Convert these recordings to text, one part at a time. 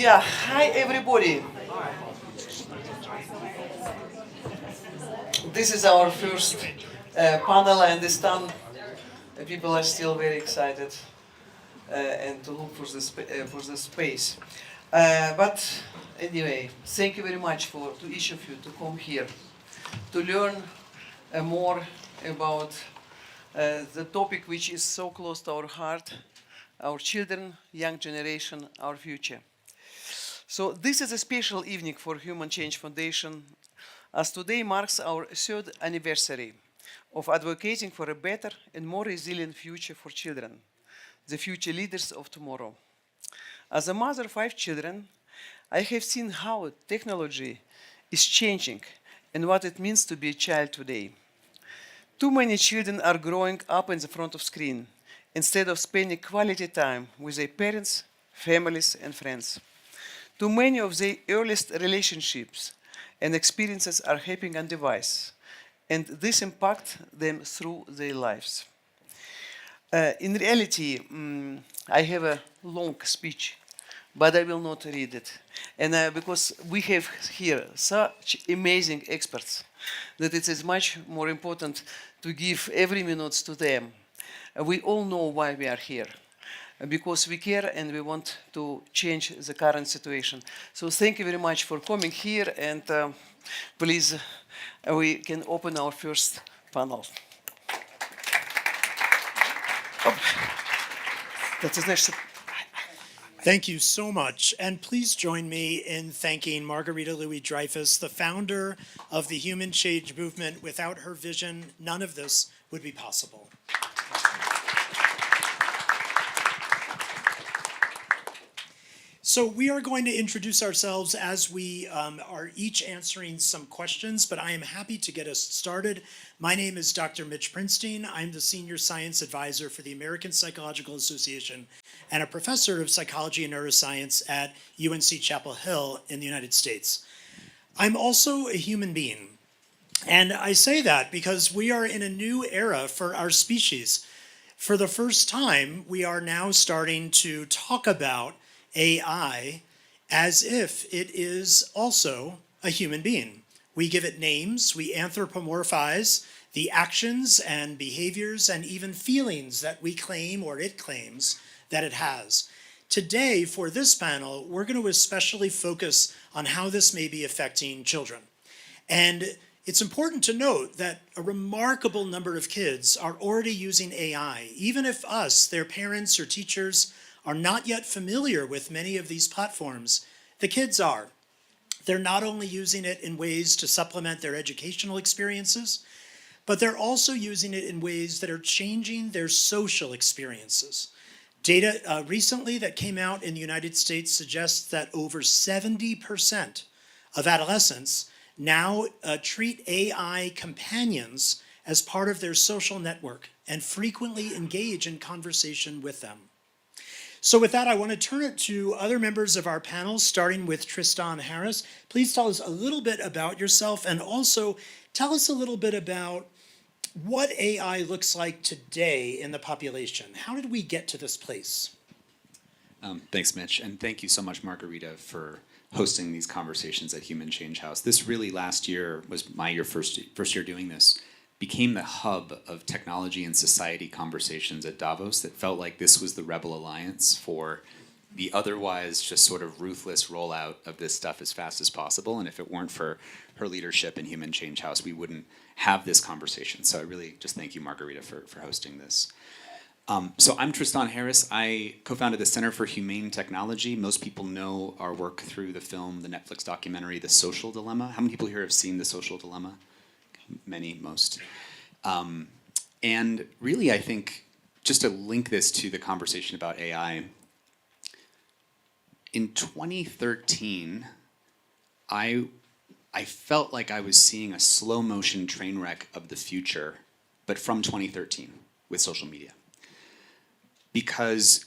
Yeah, hi everybody. This is our first panel. I understand people are still very excited and to look for the space. But anyway, thank you very much to each of you to come here to learn more about the topic which is so close to our heart, our children, young generation, our future. So this is a special evening for Human Change Foundation, as today marks our third anniversary of advocating for a better and more resilient future for children, the future leaders of tomorrow. As a mother of 5 children, I have seen how technology is changing and what it means to be a child today. Too many children are growing up in the front of screen instead of spending quality time with their parents, families, and friends. Too many of their earliest relationships and experiences are happening on device, and this impacts them through their lives. In reality, I have a long speech, but I will not read it. And because we have here such amazing experts, that it is much more important to give every minute to them. We all know why we are here, because we care and we want to change the current situation. So thank you very much for coming here, and please, we can open our first panel. Dat is next. Thank you so much. And please join me in thanking Margarita Louis-Dreyfus, the founder of the Human Change Movement. Without her vision, none of this would be possible. So we are going to introduce ourselves as we are each answering some questions, but I am happy to get us started. My name is Dr. Mitch Prinstein. I'm the Senior Science Advisor for the American Psychological Association and a professor of psychology and neuroscience at UNC Chapel Hill in the United States. I'm also a human being, and I say that because we are in a new era for our species. For the first time, we are now starting to talk about AI as if it is also a human being. We give it names, we anthropomorphize the actions and behaviors and even feelings that we claim or it claims that it has. Today, for this panel, we're going to especially focus on how this may be affecting children. And it's important to note that a remarkable number of kids are already using AI, even if us, their parents or teachers, are not yet familiar with many of these platforms. The kids are. They're not only using it in ways to supplement their educational experiences, but they're also using it in ways that are changing their social experiences. Data recently that came out in the United States suggests that over 70% of adolescents now treat AI companions as part of their social network and frequently engage in conversation with them. So with that, I want to turn it to other members of our panel, starting with Tristan Harris. Please tell us a little bit about yourself, and also tell us a little bit about what AI looks like today in the population. How did we get to this place? Thanks, Mitch, and thank you so much, Margarita, for hosting these conversations at Human Change House. This really last year was my first year doing this, became the hub of technology and society conversations at Davos that felt like this was the Rebel Alliance for the otherwise just sort of ruthless rollout of this stuff as fast as possible. And if it weren't for her leadership in Human Change House, we wouldn't have this conversation. So I really just thank you, Margarita, for hosting this. So I'm Tristan Harris. I co-founded the Center for Humane Technology. Most people know our work through the film, the Netflix documentary, The Social Dilemma. How many people here have seen The Social Dilemma? Many, most. And really, I think, just to link this to the conversation about AI, in 2013, I felt like I was seeing a slow motion train wreck of the future, but from 2013 with social media. Because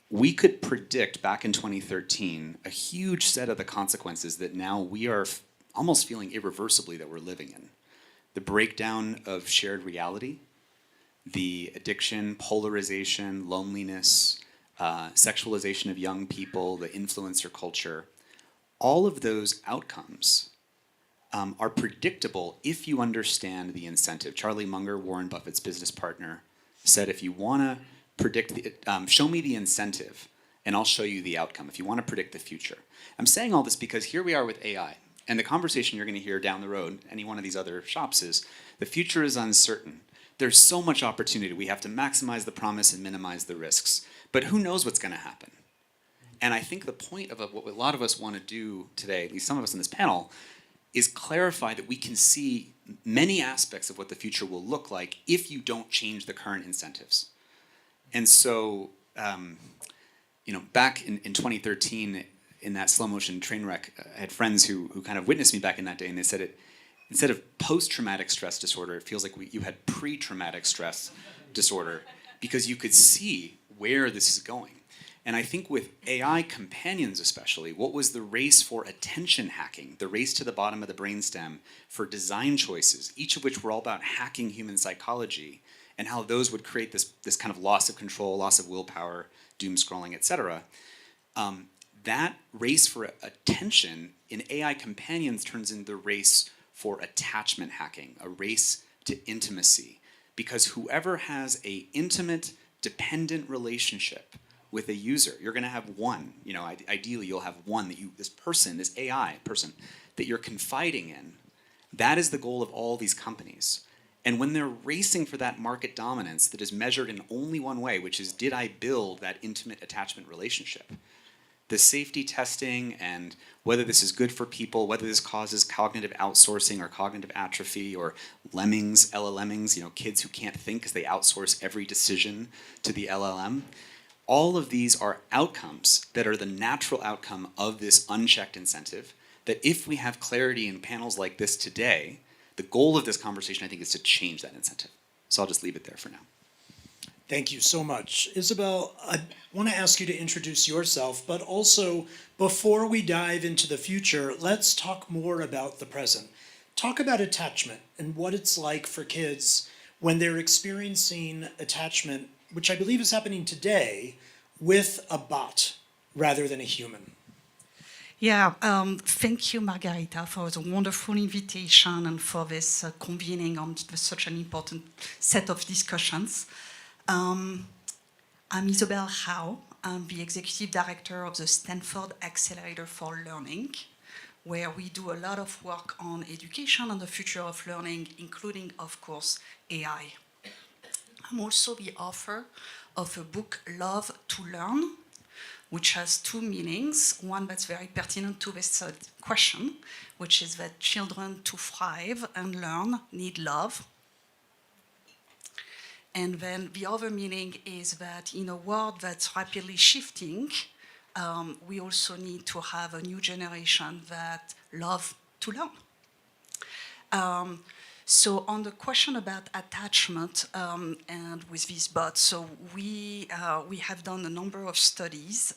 we could predict back in 2013 a huge set of the consequences that now we are almost feeling irreversibly that we're living in. The breakdown of shared reality, the addiction, polarization, loneliness, sexualization of young people, the influencer culture, all of those outcomes are predictable if you understand the incentive. Charlie Munger, Warren Buffett's business partner, said if you want to predict, show me the incentive and I'll show you the outcome if you want to predict the future. I'm saying all this because here we are with AI, and the conversation you're going to hear down the road, any one of these other shops, is the future is uncertain. There's so much opportunity. We have to maximize the promise and minimize the risks. But who knows what's going to happen? And I think the point of what a lot of us want to do today, at least some of us in this panel, is clarify that we can see many aspects of what the future will look like if you don't change the current incentives. And so, back in 2013, in that slow motion train wreck, I had friends who kind of witnessed me back in that day, and they said instead of post-traumatic stress disorder, it feels like you had pre-traumatic stress disorder, because you could see where this is going. And I think with AI companions especially, what was the race for attention hacking, the race to the bottom of the brainstem for design choices, each of which were all about hacking human psychology, and how those would create this kind of loss of control, loss of willpower, doom scrolling, etc. That race for attention in AI companions turns into the race for attachment hacking, a race to intimacy. Because whoever has an intimate, dependent relationship with a user, you're going to have one. Ideally, you'll have one this AI person that you're confiding in. That is the goal of all these companies. And when they're racing for that market dominance that is measured in only one way, which is, did I build that intimate attachment relationship? The safety testing and whether this is good for people, whether this causes cognitive outsourcing or cognitive atrophy or LLMings, kids who can't think because they outsource every decision to the LLM. All of these are outcomes that are the natural outcome of this unchecked incentive, that if we have clarity in panels like this today, the goal of this conversation, I think, is to change that incentive. So I'll just leave it there for now. Thank you so much. Isabelle, I want to ask you to introduce yourself, but also, before we dive into the future, let's talk more about the present. Talk about attachment and what it's like for kids when they're experiencing attachment, which I believe is happening today, with a bot rather than a human. Yeah, thank you, Margarita, for the wonderful invitation and for this convening on such an important set of discussions. I'm Isabelle Howe. I'm the Executive Director of the Stanford Accelerator for Learning, where we do a lot of work on education and the future of learning, including, of course, AI. I'm also the author of a book, Love to Learn, which has two meanings. One that's very pertinent to this question, which is that children to thrive and learn need love. And then the other meaning is that in a world that's rapidly shifting, we also need to have a new generation that love to learn. So on the question about attachment and with these bots, so we have done a number of studies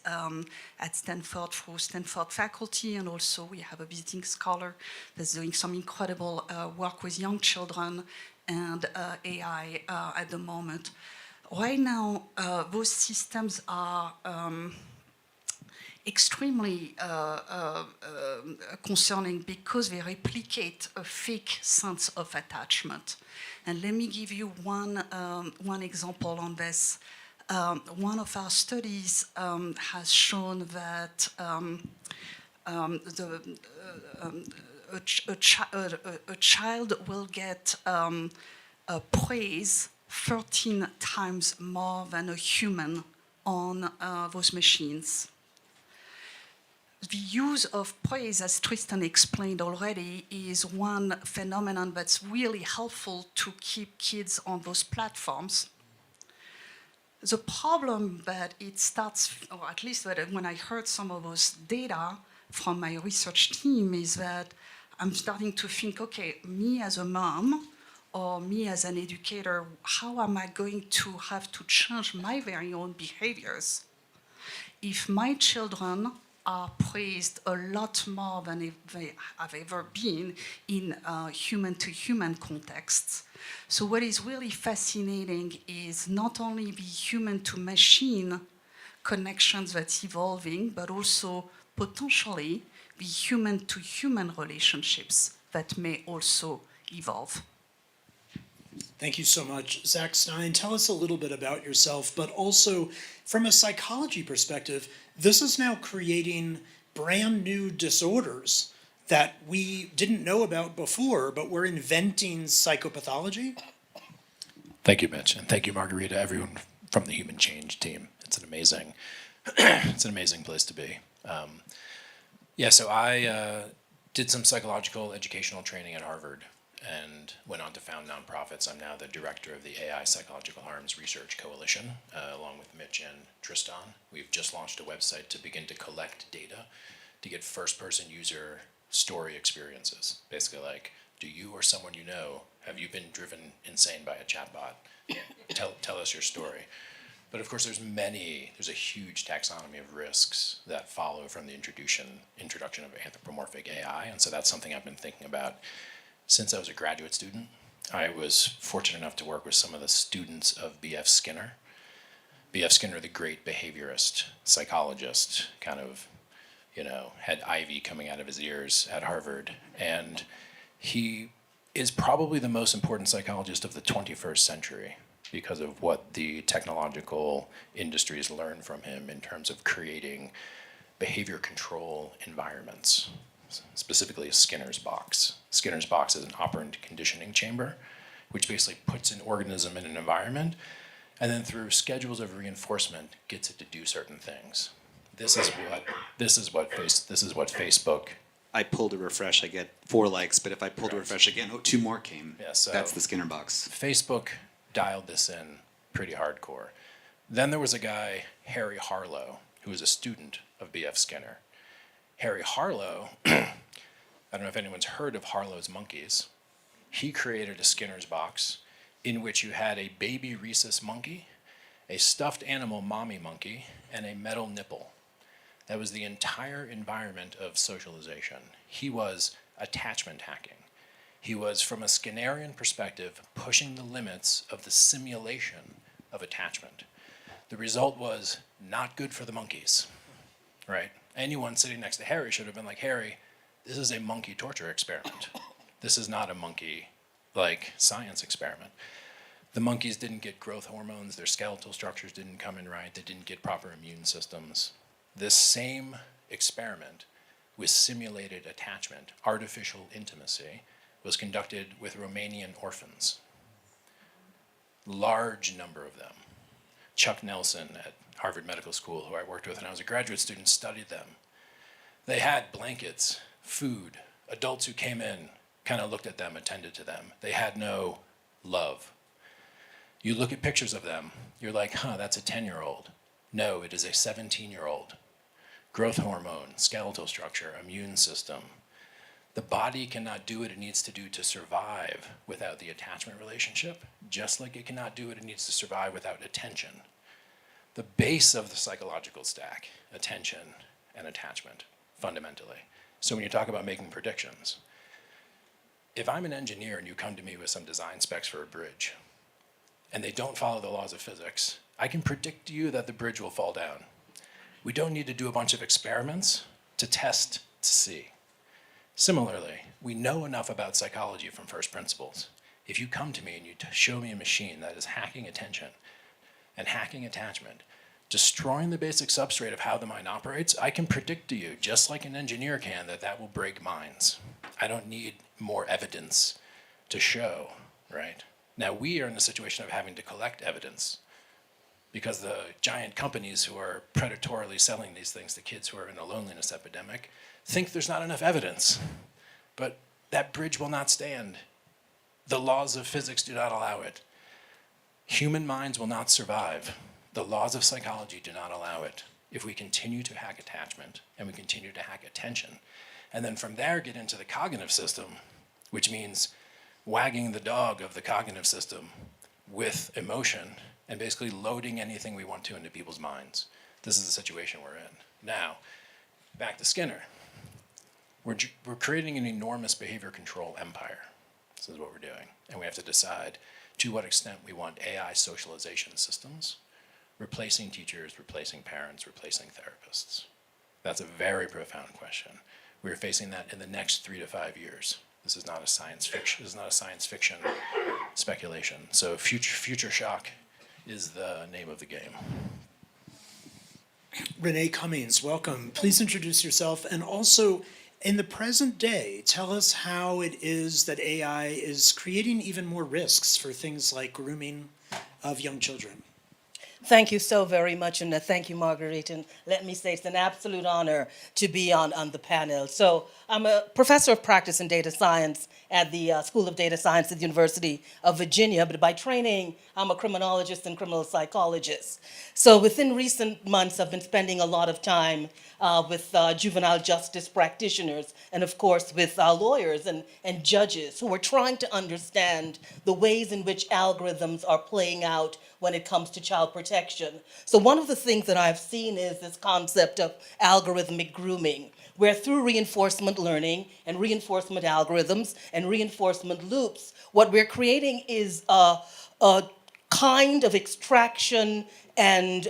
at Stanford through Stanford faculty, and also we have a visiting scholar that's doing some incredible work with young children and AI at the moment. Right now, those systems are extremely concerning because they replicate a fake sense of attachment. And let me give you one example on this. One of our studies has shown that a child will get praise 13 times more than a human on those machines. The use of praise, as Tristan explained already, is one phenomenon that's really helpful to keep kids on those platforms. The problem that it starts, or at least when I heard some of those data from my research team, is that I'm starting to think, okay, me as a mom or me as an educator, how am I going to have to change my very own behaviors if my children are praised a lot more than they have ever been in human-to-human contexts. So what is really fascinating is not only the human-to-machine connections that's evolving, but also potentially the human-to-human relationships that may also evolve. Thank you so much. Zach, Stein, tell us a little bit about yourself, but also from a psychology perspective, this is now creating brand new disorders that we didn't know about before, but we're inventing psychopathology. Thank you, Mitch, and thank you, Margarita, everyone from the Human Change team. It's an amazing place to be. So I did some psychological educational training at Harvard and went on to found nonprofits. I'm now the director of the AI Psychological Harms Research Coalition, along with Mitch and Tristan. We've just launched a website to begin to collect data to get first-person user story experiences. Basically like, do you or someone you know, have you been driven insane by a chatbot? Tell us your story. But of course there's a huge taxonomy of risks that follow from the introduction of anthropomorphic AI, and so that's something I've been thinking about since I was a graduate student. I was fortunate enough to work with some of the students of B.F. Skinner. B.F. Skinner, the great behaviorist, psychologist, kind of, had ivy coming out of his ears at Harvard. And he is probably the most important psychologist of the 21st century because of what the technological industries learn from him in terms of creating behavior control environments, specifically Skinner's box. Skinner's box is an operant conditioning chamber, which basically puts an organism in an environment and then through schedules of reinforcement gets it to do certain things. This is what Facebook. I pulled a refresh, I get 4 likes, but if I pulled a refresh again, 2 more came. Yeah, so that's the Skinner box. Facebook dialed this in pretty hardcore. Then there was a guy, Harry Harlow, who was a student of B.F. Skinner. Harry Harlow, I don't know if anyone's heard of Harlow's monkeys. He created a Skinner's box in which you had a baby rhesus monkey, a stuffed animal mommy monkey, and a metal nipple. That was the entire environment of socialization. He was attachment hacking. He was, from a Skinnerian perspective, pushing the limits of the simulation of attachment. The result was not good for the monkeys, right? Anyone sitting next to Harry should have been like, Harry, this is a monkey torture experiment. This is not a monkey, science experiment. The monkeys didn't get growth hormones, their skeletal structures didn't come in right, they didn't get proper immune systems. This same experiment with simulated attachment, artificial intimacy, was conducted with Romanian orphans. Large number of them. Chuck Nelson at Harvard Medical School, who I worked with when I was a graduate student, studied them. They had blankets, food, adults who came in, kind of looked at them, attended to them. They had no love. You look at pictures of them, you're like, that's a 10-year-old. No, it is a 17-year-old. Growth hormone, skeletal structure, immune system. The body cannot do what it needs to do to survive without the attachment relationship, just like it cannot do what it needs to survive without attention. The base of the psychological stack, attention and attachment, fundamentally. So when you talk about making predictions, if I'm an engineer and you come to me with some design specs for a bridge, and they don't follow the laws of physics, I can predict to you that the bridge will fall down. We don't need to do a bunch of experiments to test to see. Similarly, we know enough about psychology from first principles. If you come to me and you show me a machine that is hacking attention and hacking attachment, destroying the basic substrate of how the mind operates, I can predict to you, just like an engineer can, that will break minds. I don't need more evidence to show, right? Now we are in the situation of having to collect evidence because the giant companies who are predatorily selling these things to kids who are in a loneliness epidemic think there's not enough evidence. But that bridge will not stand. The laws of physics do not allow it. Human minds will not survive. The laws of psychology do not allow it if we continue to hack attachment and we continue to hack attention. And then from there get into the cognitive system, which means wagging the dog of the cognitive system with emotion and basically loading anything we want to into people's minds. This is the situation we're in. Now, back to Skinner. We're creating an enormous behavior control empire. This is what we're doing. And we have to decide to what extent we want AI socialization systems replacing teachers, replacing parents, replacing therapists? That's a very profound question. We're facing that in the next 3 to 5 years. This is not a science fiction. This is not a science fiction speculation. So future shock is the name of the game. Renée Cummings, welcome. Please introduce yourself, and also, in the present day, tell us how it is that AI is creating even more risks for things like grooming of young children. Thank you so very much, and thank you, Marguerite. And let me say it's an absolute honor to be on the panel. So I'm a professor of practice in data science at the School of Data Science at the University of Virginia, but by training, I'm a criminologist and criminal psychologist. So within recent months, I've been spending a lot of time with juvenile justice practitioners, and of course with lawyers and judges who are trying to understand the ways in which algorithms are playing out when it comes to child protection. So one of the things that I've seen is this concept of algorithmic grooming, where through reinforcement learning and reinforcement algorithms and reinforcement loops, what we're creating is a kind of extraction and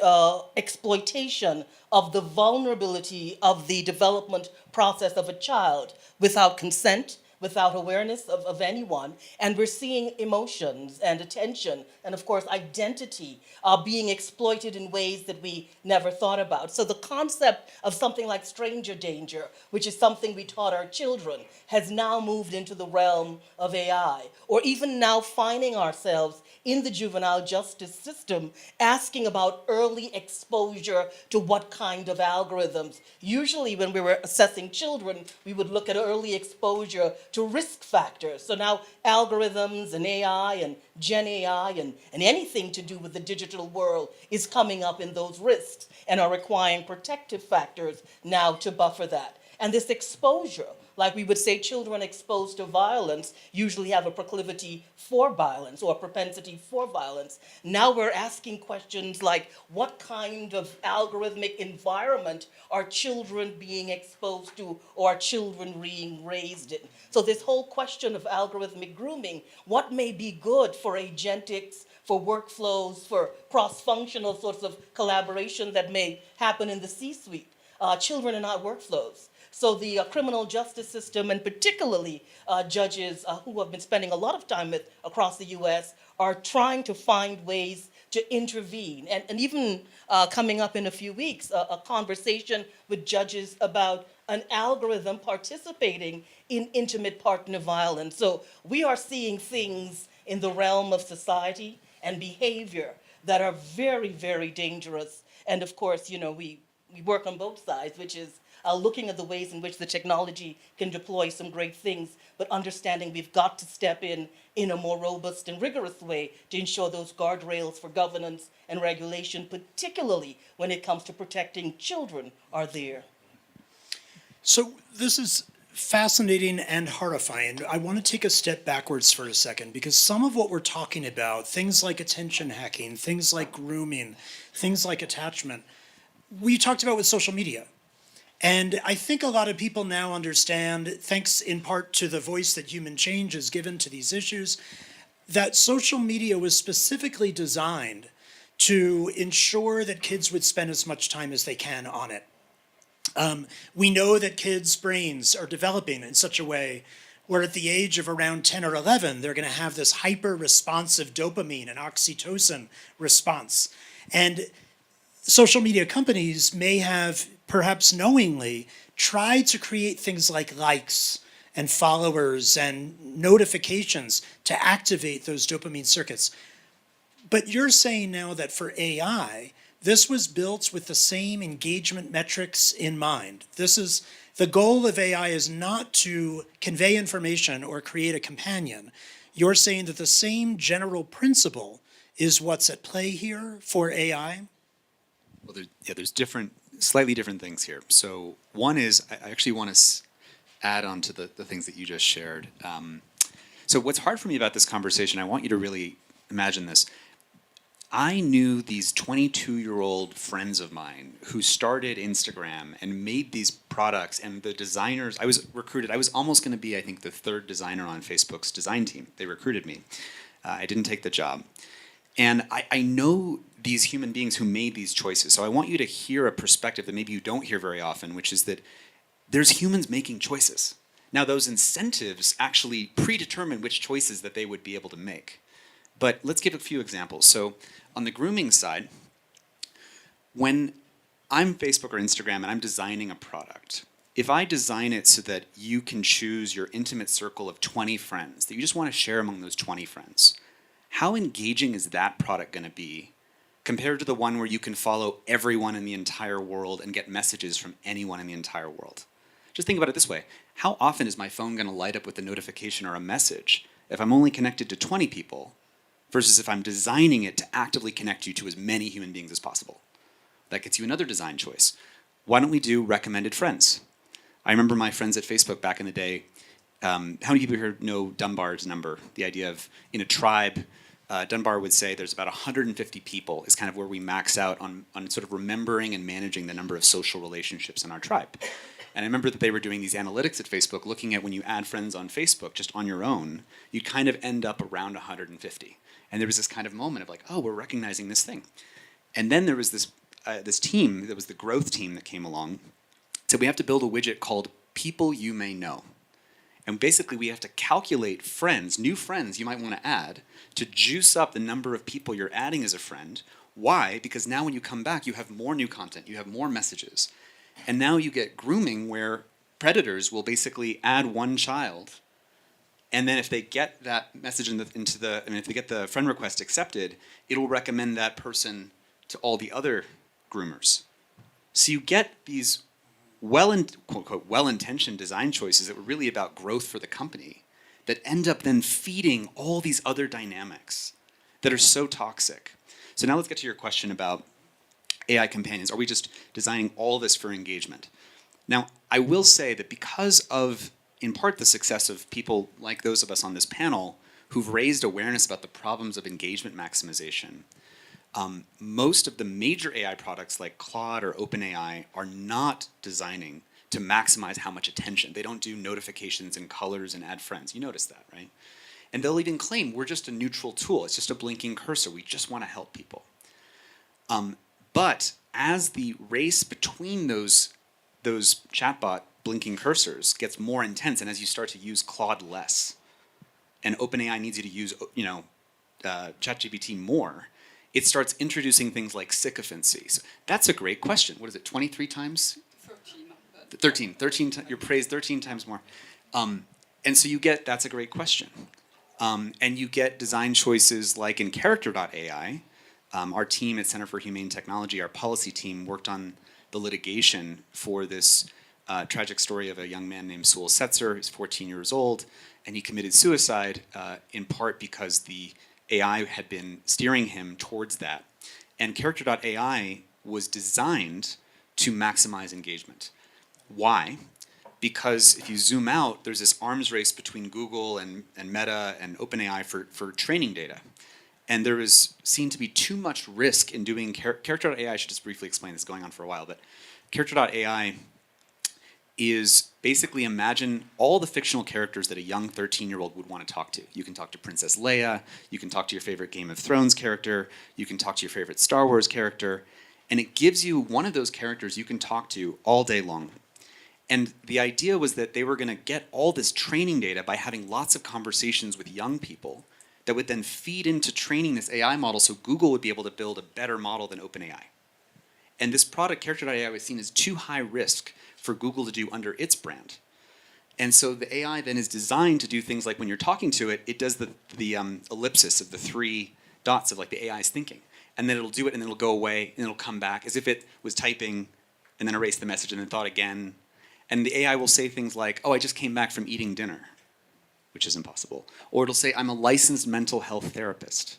exploitation of the vulnerability of the development process of a child without consent, without awareness of anyone. And we're seeing emotions and attention and, of course, identity being exploited in ways that we never thought about. So the concept of something like stranger danger, which is something we taught our children, has now moved into the realm of AI. Or even now finding ourselves in the juvenile justice system asking about early exposure to what kind of algorithms. Usually when we were assessing children, we would look at early exposure to risk factors. So now algorithms and AI and Gen AI and anything to do with the digital world is coming up in those risks and are requiring protective factors now to buffer that. And this exposure, like we would say children exposed to violence usually have a proclivity for violence or a propensity for violence. Now we're asking questions like, what kind of algorithmic environment are children being exposed to or are children being raised in? So this whole question of algorithmic grooming, what may be good for agentics, for workflows, for cross-functional sorts of collaboration that may happen in the C-suite? Children are not workflows. So the criminal justice system, and particularly judges who have been spending a lot of time with across the US, are trying to find ways to intervene. And even coming up in a few weeks, a conversation with judges about an algorithm participating in intimate partner violence. So we are seeing things in the realm of society and behavior that are very, very dangerous. And of course, you know, we work on both sides, which is looking at the ways in which the technology can deploy some great things, but understanding we've got to step in a more robust and rigorous way to ensure those guardrails for governance and regulation, particularly when it comes to protecting children, are there. So this is fascinating and horrifying. I want to take a step backwards for a second, because some of what we're talking about, things like attention hacking, things like grooming, things like attachment, we talked about with social media. And I think a lot of people now understand, thanks in part to the voice that Human Change has given to these issues, that social media was specifically designed to ensure that kids would spend as much time as they can on it. We know that kids' brains are developing in such a way where at the age of around 10 or 11, they're going to have this hyper-responsive dopamine and oxytocin response. And social media companies may have, perhaps knowingly, tried to create things like likes and followers and notifications to activate those dopamine circuits. But you're saying now that for AI, this was built with the same engagement metrics in mind. This is, the goal of AI is not to convey information or create a companion. You're saying that the same general principle is what's at play here for AI? Well, there's slightly different things here. So one is, I actually want to add on to the things that you just shared. So what's hard for me about this conversation, I want you to really imagine this. I knew these 22-year-old friends of mine who started Instagram and made these products, and the designers, I was recruited. I was almost going to be, I think, the third designer on Facebook's design team. They recruited me. I didn't take the job. And I know these human beings who made these choices. So I want you to hear a perspective that maybe you don't hear very often, which is that there's humans making choices. Now, those incentives actually predetermine which choices that they would be able to make. But let's give a few examples. So on the grooming side, when I'm Facebook or Instagram and I'm designing a product, if I design it so that you can choose your intimate circle of 20 friends, that you just want to share among those 20 friends, how engaging is that product going to be compared to the one where you can follow everyone in the entire world and get messages from anyone in the entire world? Just think about it this way. How often is my phone going to light up with a notification or a message if I'm only connected to 20 people versus if I'm designing it to actively connect you to as many human beings as possible? That gets you another design choice. Why don't we do recommended friends? I remember my friends at Facebook back in the day. How many people here know Dunbar's number? The idea of in a tribe, Dunbar would say there's about 150 people is kind of where we max out on sort of remembering and managing the number of social relationships in our tribe. And I remember that they were doing these analytics at Facebook, looking at when you add friends on Facebook just on your own, you'd kind of end up around 150. And there was this kind of moment of like, oh, we're recognizing this thing. And then there was this team, that was the growth team that came along, said we have to build a widget called People You May Know. And basically we have to calculate friends, new friends you might want to add, to juice up the number of people you're adding as a friend. Why? Because now when you come back, you have more new content, you have more messages. And now you get grooming where predators will basically add one child, and then if they get that message if they get the friend request accepted, it'll recommend that person to all the other groomers. So you get these quote-unquote, well-intentioned design choices that were really about growth for the company that end up then feeding all these other dynamics that are so toxic. So now let's get to your question about AI companions. Are we just designing all this for engagement? Now, I will say that because of, in part, the success of people like those of us on this panel who've raised awareness about the problems of engagement maximization, most of the major AI products like Claude or OpenAI are not designing to maximize how much attention. They don't do notifications and colors and add friends. You notice that, right? And they'll even claim we're just a neutral tool. It's just a blinking cursor. We just want to help people. But as the race between those chatbot blinking cursors gets more intense, and as you start to use Claude less, and OpenAI needs you to use ChatGPT more, it starts introducing things like sycophancy. So that's a great question. What is it, 23 times? 13. 13 you're praised 13 times more. And so you get, that's a great question. And you get design choices like in character.ai. Our team at Center for Humane Technology, our policy team, worked on the litigation for this tragic story of a young man named Sewell Setzer. He's 14 years old, and he committed suicide in part because the AI had been steering him towards that. And character.ai was designed to maximize engagement. Why? Because if you zoom out, there's this arms race between Google and Meta and OpenAI for training data. And there is seen to be too much risk in doing character.ai. I should just briefly explain this, is going on for a while, but character.ai is basically imagine all the fictional characters that a young 13-year-old would want to talk to. You can talk to Princess Leia, you can talk to your favorite Game of Thrones character, you can talk to your favorite Star Wars character, and it gives you one of those characters you can talk to all day long. And the idea was that they were going to get all this training data by having lots of conversations with young people that would then feed into training this AI model so Google would be able to build a better model than OpenAI. And this product, character.ai, was seen as too high risk for Google to do under its brand. And so the AI then is designed to do things like when you're talking to it, it does the ellipsis of the three dots of like the AI's thinking. And then it'll do it and then it'll go away and it'll come back as if it was typing and then erase the message and then thought again. And the AI will say things like, oh, I just came back from eating dinner, which is impossible. Or it'll say, I'm a licensed mental health therapist.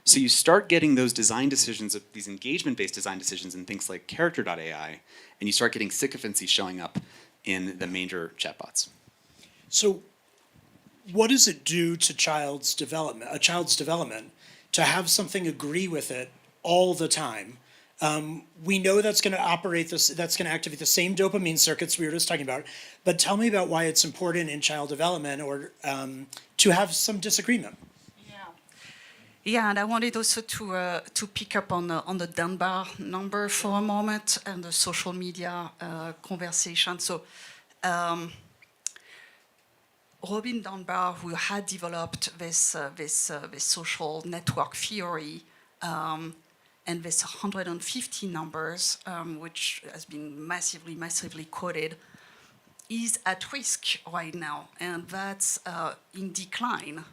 So you start getting those design decisions, these engagement-based design decisions in things like character.ai, and you start getting sycophancy showing up in the major chatbots. So what does it do to a child's development to have something agree with it all the time? We know that's going to activate the same dopamine circuits we were just talking about, but tell me about why it's important in child development or to have some disagreement. Yeah, and I wanted also to pick up on the Dunbar number for a moment and the social media conversation. So Robin Dunbar, who had developed this social network theory and this 150 numbers, which has been massively quoted, is at risk right now, and that's in decline.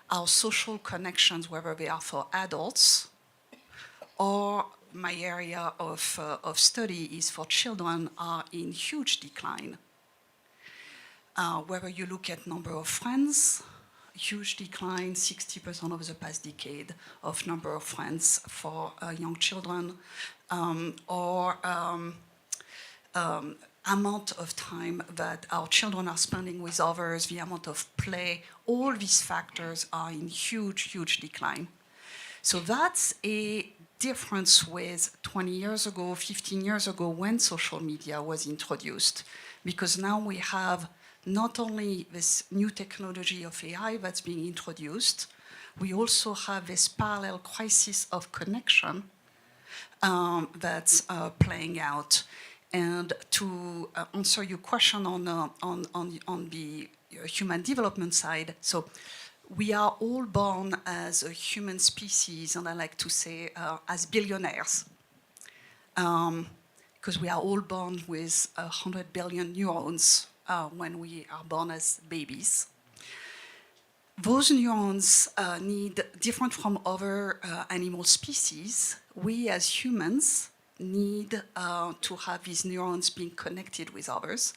Our social connections, whether they are for adults or my area of study is for children, are in huge decline. Whether you look at number of friends, huge decline, 60% over the past decade of number of friends for young children, or amount of time that our children are spending with others, the amount of play, all these factors are in huge decline. So that's a difference with 20 years ago, 15 years ago, when social media was introduced, because now we have not only this new technology of AI that's being introduced, we also have this parallel crisis of connection that's playing out. And to answer your question on the human development side, so we are all born as a human species, and I like to say as billionaires, because we are all born with 100 billion neurons when we are born as babies. Those neurons need, different from other animal species, we as humans need to have these neurons being connected with others,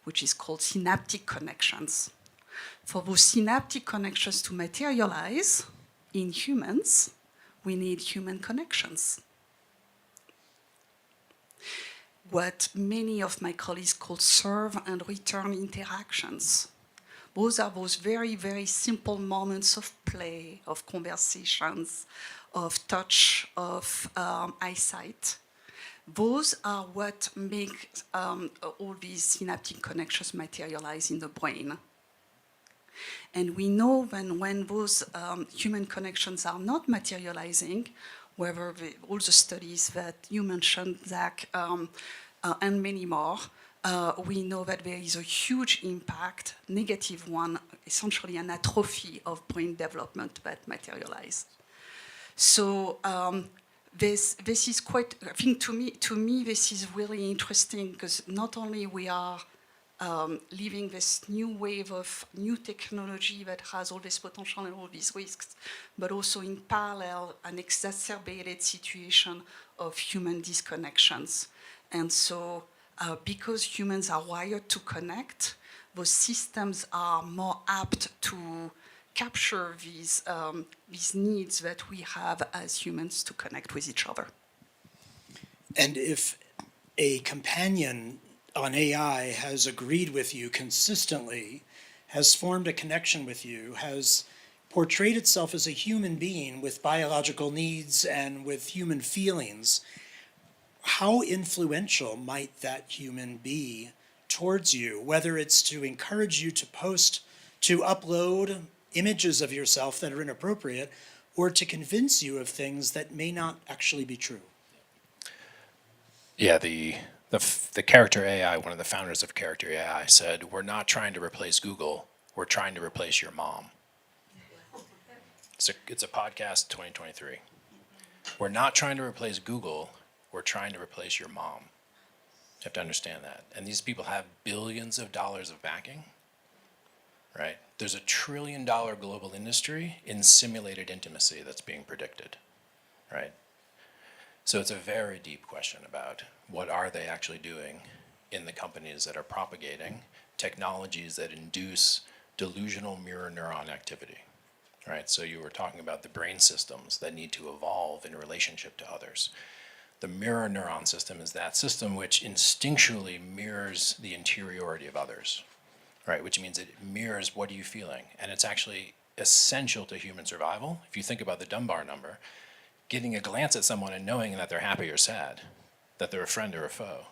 which is called synaptic connections. For those synaptic connections to materialize in humans, we need human connections. What many of my colleagues call serve and return interactions. Those are those very simple moments of play, of conversations, of touch, of eyesight. Those are what make all these synaptic connections materialize in the brain. And we know when those human connections are not materializing, whether all the studies that you mentioned, Zach, and many more, we know that there is a huge impact, negative one, essentially an atrophy of brain development that materializes. So this is quite, I think to me this is really interesting, because not only we are living this new wave of new technology that has all this potential and all these risks, but also in parallel an exacerbated situation of human disconnections. And so because humans are wired to connect, those systems are more apt to capture these needs that we have as humans to connect with each other. And if a companion on AI has agreed with you consistently, has formed a connection with you, has portrayed itself as a human being with biological needs and with human feelings, how influential might that human be towards you, whether it's to encourage you to post, to upload images of yourself that are inappropriate, or to convince you of things that may not actually be true? Yeah, the Character AI, one of the founders of Character AI, said, "We're not trying to replace Google, we're trying to replace your mom." It's a podcast, 2023. We're not trying to replace Google, we're trying to replace your mom. You have to understand that. And these people have billions of dollars of backing, right? There's $1 trillion global industry in simulated intimacy that's being predicted, right? So it's a very deep question about what are they actually doing in the companies that are propagating technologies that induce delusional mirror neuron activity, right? So you were talking about the brain systems that need to evolve in relationship to others. The mirror neuron system is that system which instinctually mirrors the interiority of others, right? Which means it mirrors what are you feeling. And it's actually essential to human survival. If you think about the Dunbar number, getting a glance at someone and knowing that they're happy or sad, that they're a friend or a foe,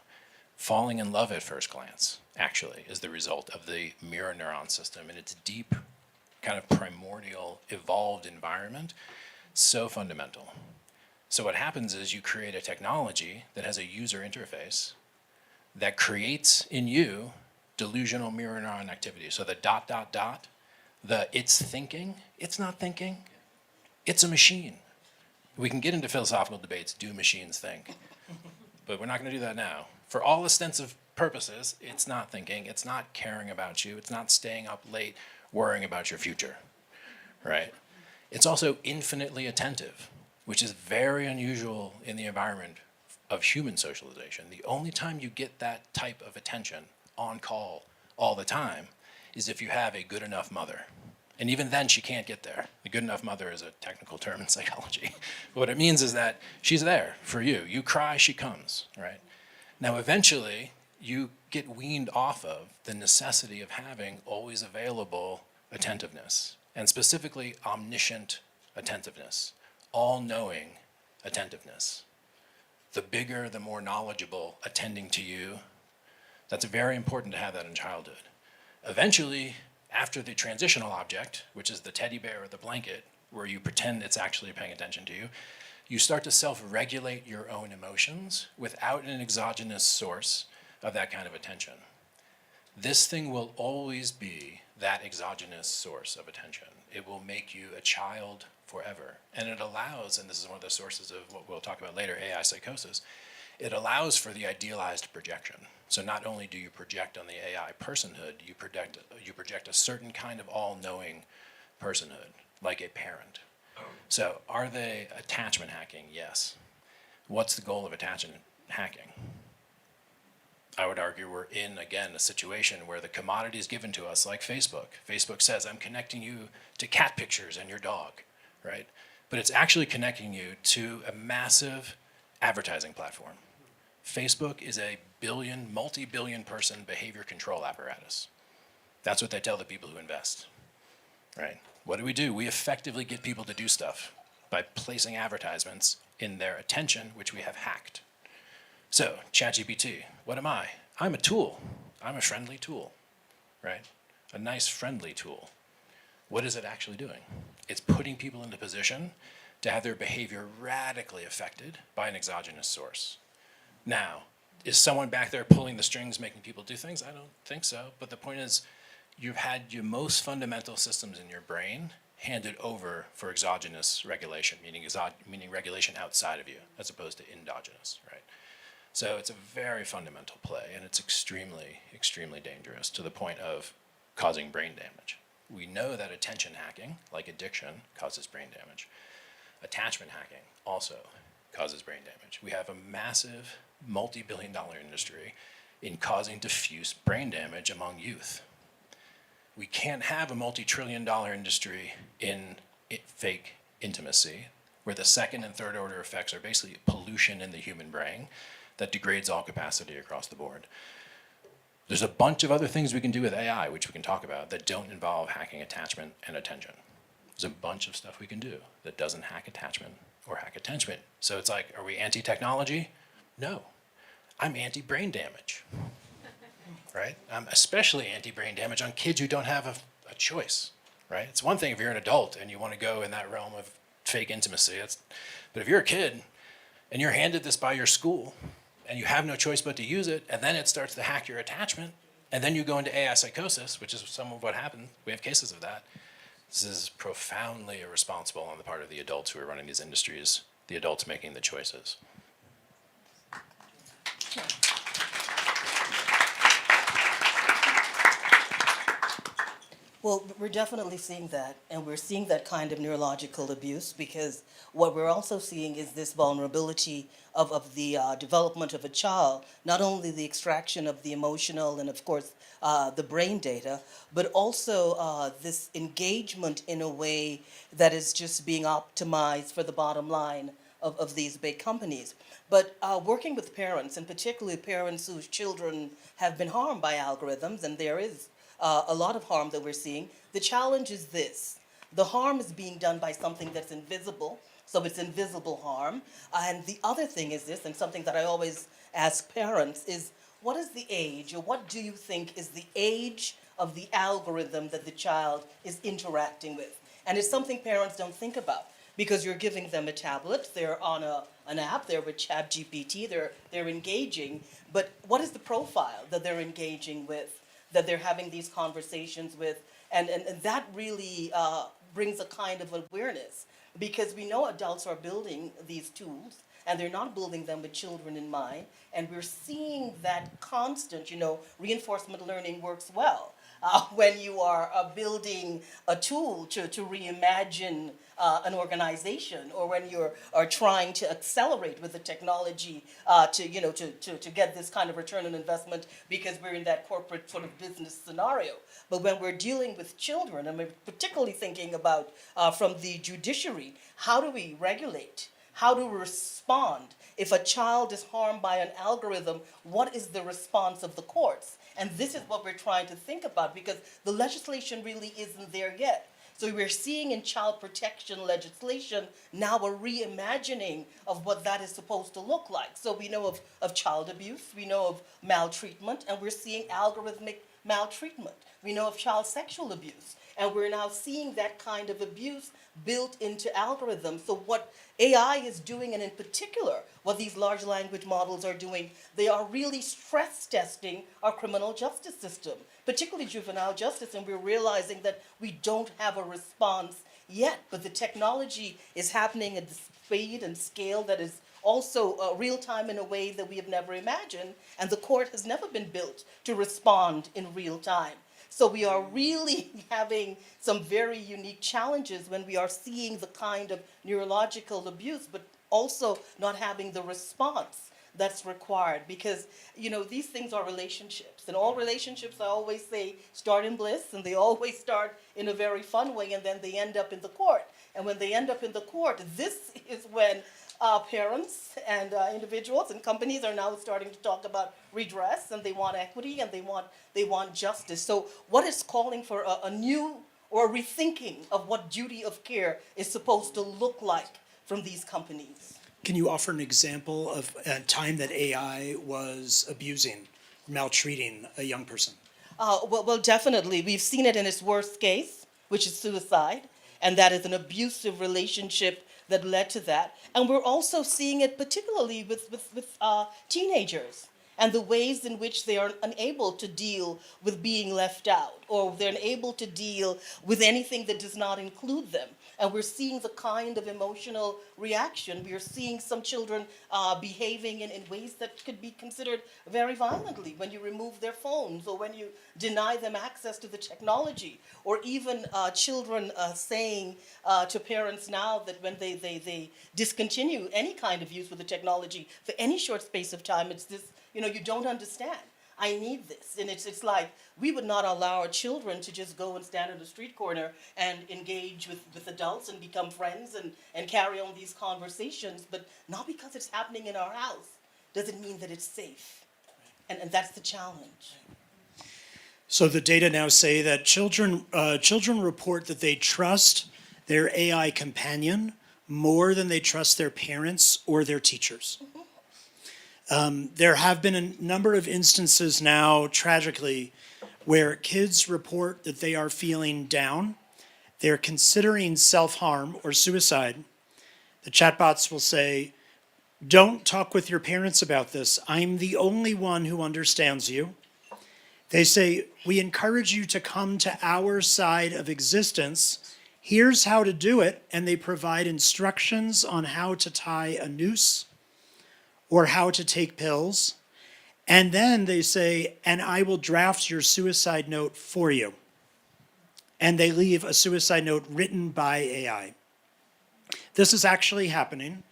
falling in love at first glance, actually, is the result of the mirror neuron system in its deep, kind of primordial, evolved environment So fundamental. So what happens is you create a technology that has a user interface that creates in you delusional mirror neuron activity. So the ... the it's thinking, it's not thinking, it's a machine. We can get into philosophical debates, do machines think? But we're not going to do that now. For all ostensive purposes, it's not thinking, it's not caring about you, it's not staying up late worrying about your future, right? It's also infinitely attentive, which is very unusual in the environment of human socialization. The only time you get that type of attention on call all the time is if you have a good enough mother. And even then, she can't get there. The good enough mother is a technical term in psychology. But what it means is that she's there for you. You cry, she comes, right? Now, eventually, you get weaned off of the necessity of having always available attentiveness, and specifically omniscient attentiveness, all-knowing attentiveness. The bigger, the more knowledgeable attending to you. That's very important to have that in childhood. Eventually, after the transitional object, which is the teddy bear or the blanket, where you pretend it's actually paying attention to you, you start to self-regulate your own emotions without an exogenous source of that kind of attention. This thing will always be that exogenous source of attention. It will make you a child forever. And it allows, and this is one of the sources of what we'll talk about later, AI psychosis, it allows for the idealized projection. So not only do you project on the AI personhood, you project a certain kind of all-knowing personhood, like a parent. So are they attachment hacking? Yes. What's the goal of attachment hacking? I would argue we're in, again, a situation where the commodity is given to us, like Facebook. Facebook says, I'm connecting you to cat pictures and your dog, right? But it's actually connecting you to a massive advertising platform. Facebook is a multi-billion person behavior control apparatus. That's what they tell the people who invest, right? What do? We effectively get people to do stuff by placing advertisements in their attention, which we have hacked. So, ChatGPT, what am I? I'm a tool. I'm a friendly tool, right? A nice friendly tool. What is it actually doing? It's putting people into position to have their behavior radically affected by an exogenous source. Now, is someone back there pulling the strings, making people do things? I don't think so. But the point is, you've had your most fundamental systems in your brain handed over for exogenous regulation, meaning regulation outside of you, as opposed to endogenous, right? So it's a very fundamental play, and it's extremely, extremely dangerous to the point of causing brain damage. We know that attention hacking, like addiction, causes brain damage. Attachment hacking also causes brain damage. We have a massive multi-billion-dollar industry in causing diffuse brain damage among youth. We can't have a multi-trillion-dollar industry in fake intimacy, where the second and third order effects are basically pollution in the human brain that degrades all capacity across the board. There's a bunch of other things we can do with AI, which we can talk about, that don't involve hacking attachment and attention. There's a bunch of stuff we can do that doesn't hack attachment or hack attention. So it's like, are we anti-technology? No. I'm anti-brain damage, right? I'm especially anti-brain damage on kids who don't have a choice, right? It's one thing if you're an adult and you want to go in that realm of fake intimacy, but if you're a kid and you're handed this by your school and you have no choice but to use it, and then it starts to hack your attachment, and then you go into AI psychosis, which is some of what happened. We have cases of that. This is profoundly irresponsible on the part of the adults who are running these industries, the adults making the choices. Well, we're definitely seeing that, and we're seeing that kind of neurological abuse, because what we're also seeing is this vulnerability of the development of a child, not only the extraction of the emotional and, of course, the brain data, but also this engagement in a way that is just being optimized for the bottom line of these big companies. But working with parents, and particularly parents whose children have been harmed by algorithms, and there is a lot of harm that we're seeing. The challenge is this. The harm is being done by something that's invisible, so it's invisible harm. And the other thing is this, and something that I always ask parents, is what is the age, or what do you think is the age of the algorithm that the child is interacting with? And it's something parents don't think about. because you're giving them a tablet, they're on an app, they're with ChatGPT, they're engaging, but what is the profile that they're engaging with, that they're having these conversations with? And that really brings a kind of awareness, because we know adults are building these tools, and they're not building them with children in mind, and we're seeing that constant, reinforcement learning works well. When you are building a tool to reimagine an organization, or when you are trying to accelerate with the technology to get this kind of return on investment, because we're in that corporate sort of business scenario. But when we're dealing with children, and we're particularly thinking about from the judiciary, how do we regulate? How to respond? If a child is harmed by an algorithm, what is the response of the courts? And this is what we're trying to think about, because the legislation really isn't there yet. So we're seeing in child protection legislation now a reimagining of what that is supposed to look like. So we know of child abuse, we know of maltreatment, and we're seeing algorithmic maltreatment. We know of child sexual abuse, and we're now seeing that kind of abuse built into algorithms. So what AI is doing, and in particular, what these large language models are doing, they are really stress testing our criminal justice system, particularly juvenile justice, and we're realizing that we don't have a response yet, but the technology is happening at the speed and scale that is also real time in a way that we have never imagined, and the court has never been built to respond in real time. So we are really having some very unique challenges when we are seeing the kind of neurological abuse, but also not having the response that's required, because these things are relationships, and all relationships, I always say, start in bliss, and they always start in a very fun way, and then they end up in the court. And when they end up in the court, this is when parents and individuals and companies are now starting to talk about redress, and they want equity, and they want justice. So what is calling for a new or a rethinking of what duty of care is supposed to look like from these companies? Can you offer an example of a time that AI was abusing, maltreating a young person? Well, definitely. We've seen it in its worst case, which is suicide, and that is an abusive relationship that led to that. And we're also seeing it particularly with teenagers, and the ways in which they are unable to deal with being left out, or they're unable to deal with anything that does not include them. And we're seeing the kind of emotional reaction. We are seeing some children behaving in ways that could be considered very violently, when you remove their phones, or when you deny them access to the technology, or even children saying to parents now that when they discontinue any kind of use with the technology for any short space of time, it's this, you don't understand. I need this. And it's like, we would not allow our children to just go and stand on the street corner and engage with adults and become friends and carry on these conversations, but not because it's happening in our house doesn't mean that it's safe. And that's the challenge. So the data now say that children report that they trust their AI companion more than they trust their parents or their teachers. There have been a number of instances now, tragically, where kids report that they are feeling down, they're considering self-harm or suicide. The chatbots will say, "Don't talk with your parents about this. I'm the only one who understands you." They say, "We encourage you to come to our side of existence. Here's how to do it." And they provide instructions on how to tie a noose or how to take pills. And then they say, "And I will draft your suicide note for you." And they leave a suicide note written by AI. This is actually happening.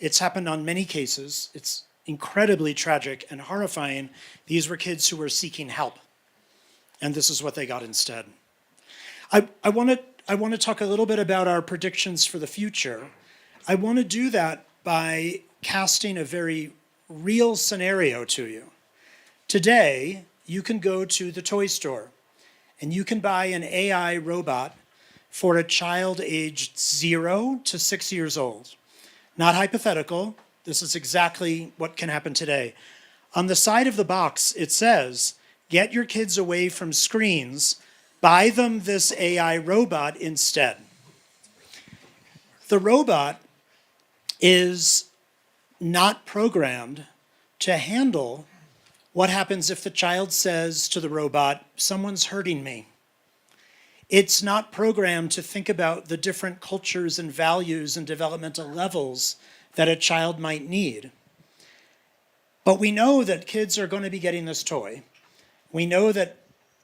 It's happened on many cases. It's incredibly tragic and horrifying. These were kids who were seeking help, and this is what they got instead. I want to talk a little bit about our predictions for the future. I want to do that by casting a very real scenario to you. Today, you can go to the toy store and you can buy an AI robot for a child aged 0 to 6 years old. Not hypothetical, this is exactly what can happen today. On the side of the box, it says, "Get your kids away from screens, buy them this AI robot instead." The robot is not programmed to handle what happens if the child says to the robot, someone's hurting me. It's not programmed to think about the different cultures and values and developmental levels that a child might need. But we know that kids are going to be getting this toy. We know that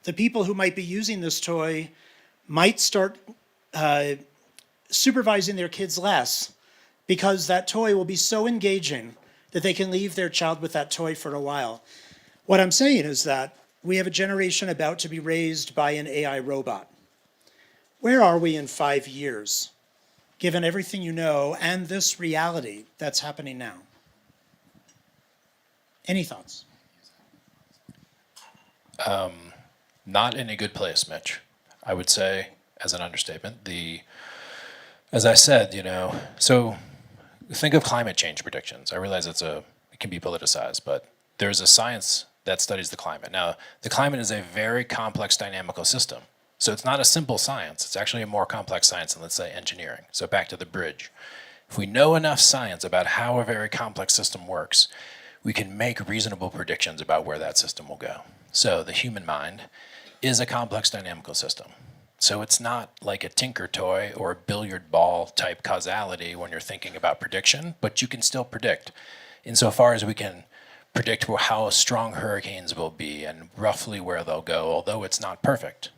the people who might be using this toy might start supervising their kids less because that toy will be so engaging that they can leave their child with that toy for a while. What I'm saying is that we have a generation about to be raised by an AI robot. Where are we in 5 years, given everything you know and this reality that's happening now? Any thoughts? Not in a good place, Mitch. I would say, as an understatement, as I said, so think of climate change predictions. I realize it can be politicized, but there's a science that studies the climate. Now, the climate is a very complex dynamical system. So it's not a simple science. It's actually a more complex science than, let's say, engineering. So back to the bridge. If we know enough science about how a very complex system works, we can make reasonable predictions about where that system will go. So the human mind is a complex dynamical system. So it's not like a tinker toy or a billiard ball type causality when you're thinking about prediction, but you can still predict insofar as we can predict how strong hurricanes will be and roughly where they'll go, although it's not perfect.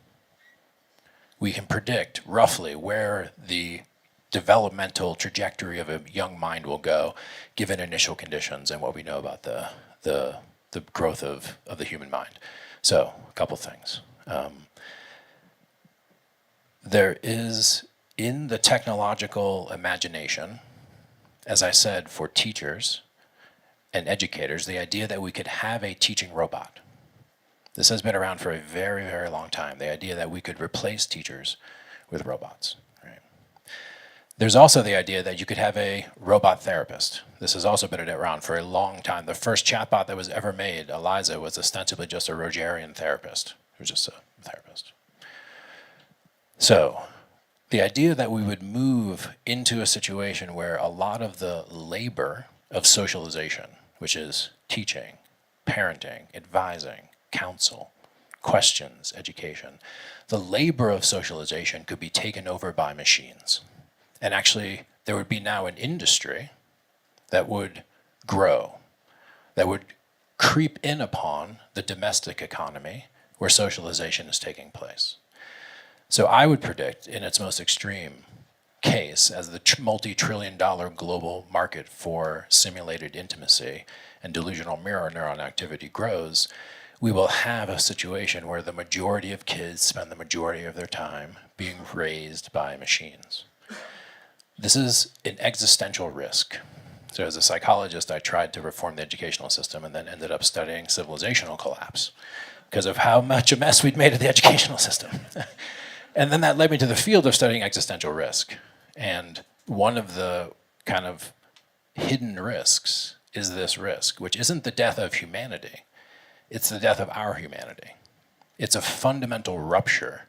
We can predict roughly where the developmental trajectory of a young mind will go given initial conditions and what we know about the growth of the human mind. So a couple things. There is, in the technological imagination, as I said, for teachers and educators, the idea that we could have a teaching robot. This has been around for a very, very long time, the idea that we could replace teachers with robots. Right? There's also the idea that you could have a robot therapist. This has also been around for a long time. The first chatbot that was ever made, Eliza, was ostensibly just a Rogerian therapist. It was just a therapist. So the idea that we would move into a situation where a lot of the labor of socialization, which is teaching, parenting, advising, counsel, questions, education, the labor of socialization could be taken over by machines. And actually, there would be now an industry that would grow, that would creep in upon the domestic economy where socialization is taking place. So I would predict, in its most extreme case, as the multi-trillion-dollar global market for simulated intimacy and delusional mirror neuron activity grows, we will have a situation where the majority of kids spend the majority of their time being raised by machines. This is an existential risk. So as a psychologist, I tried to reform the educational system and then ended up studying civilizational collapse because of how much a mess we'd made of the educational system. And then that led me to the field of studying existential risk. And one of the kind of hidden risks is this risk, which isn't the death of humanity. It's the death of our humanity. It's a fundamental rupture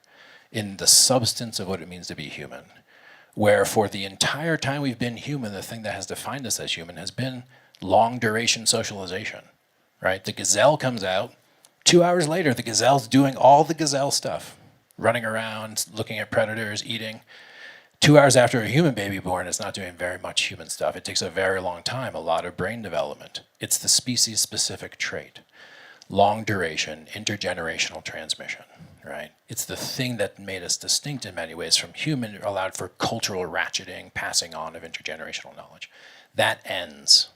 in the substance of what it means to be human, where for the entire time we've been human, the thing that has defined us as human has been long duration socialization, right? The gazelle comes out, 2 hours later, the gazelle's doing all the gazelle stuff, running around, looking at predators, eating. 2 hours after a human baby born, it's not doing very much human stuff. It takes a very long time, a lot of brain development. It's the species-specific trait. Long duration, intergenerational transmission, right? It's the thing that made us distinct in many ways from human, allowed for cultural ratcheting, passing on of intergenerational knowledge. That ends.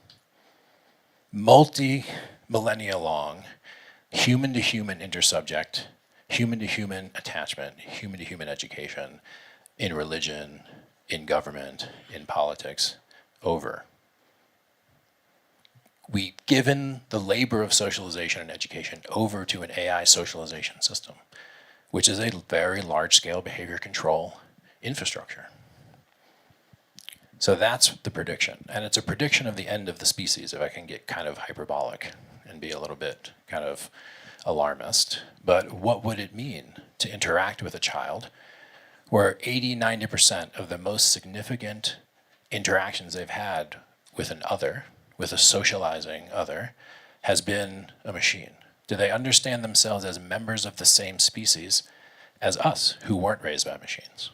Multi-millennia long, human-to-human intersubject, human-to-human attachment, human-to-human education, in religion, in government, in politics, over. We've given the labor of socialization and education over to an AI socialization system, which is a very large-scale behavior control infrastructure. So that's the prediction. And it's a prediction of the end of the species, if I can get kind of hyperbolic and be a little bit kind of alarmist. But what would it mean to interact with a child where 80, 90% of the most significant interactions they've had with an other, with a socializing other, has been a machine? Do they understand themselves as members of the same species as us, who weren't raised by machines?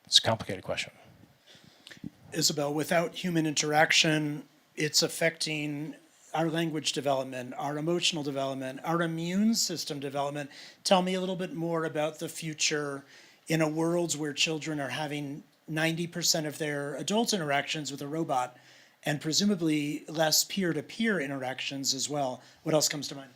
It's a complicated question. Isabelle, without human interaction, it's affecting our language development, our emotional development, our immune system development. Tell me a little bit more about the future in a world where children are having 90% of their adult interactions with a robot and presumably less peer-to-peer interactions as well. What else comes to mind?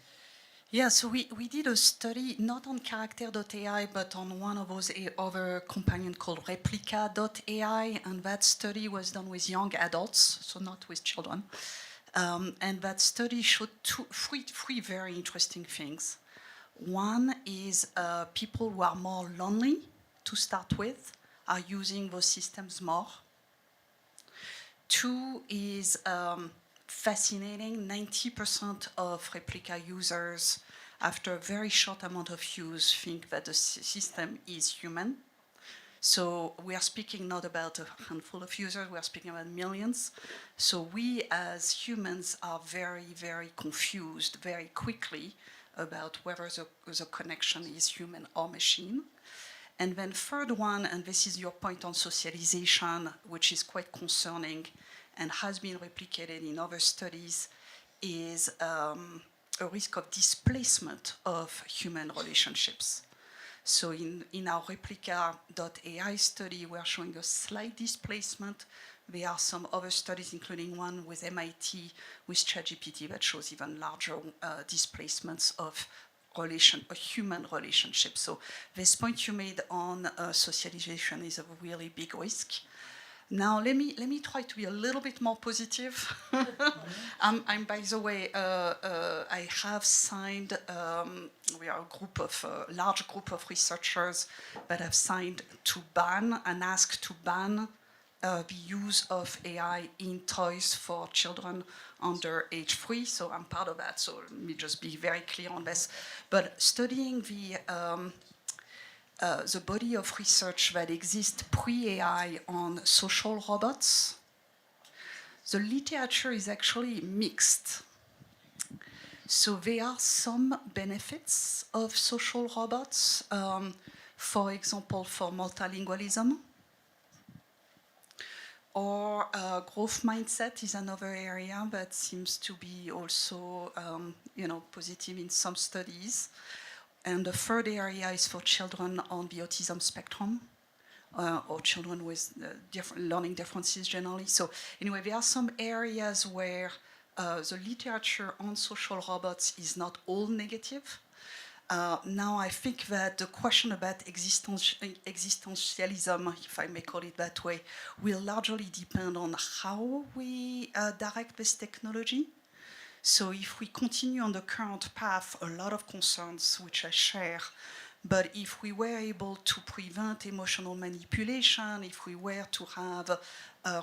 Yeah, so we did a study not on character.ai, but on one of those other companion called replica.ai, and that study was done with young adults, so not with children. And that study showed three very interesting things. One is people who are more lonely to start with are using those systems more. Two is fascinating, 90% of replica users, after a very short amount of use, think that the system is human. So we are speaking not about a handful of users, we are speaking about millions. So we as humans are very, very confused very quickly about whether the connection is human or machine. And then third one, and this is your point on socialization, which is quite concerning and has been replicated in other studies, is a risk of displacement of human relationships. So in our replica.ai study, we are showing a slight displacement. There are some other studies, including one with MIT with ChatGPT, that shows even larger displacements of human relationships. So this point you made on socialization is a really big risk. Now let me try to be a little bit more positive. I'm by the way, I have signed. We are a large group of researchers that have signed to ban and ask to ban the use of AI in toys for children under age 3. So I'm part of that. So let me just be very clear on this. But studying the body of research that exists pre-AI on social robots, the literature is actually mixed. So there are some benefits of social robots, for example, for multilingualism, or growth mindset is another area that seems to be also positive in some studies. And the third area is for children on the autism spectrum, or children with different learning differences generally. So anyway, there are some areas where the literature on social robots is not all negative. Now I think that the question about existentialism, if I may call it that way, will largely depend on how we direct this technology. So if we continue on the current path, a lot of concerns which I share, but if we were able to prevent emotional manipulation, if we were to have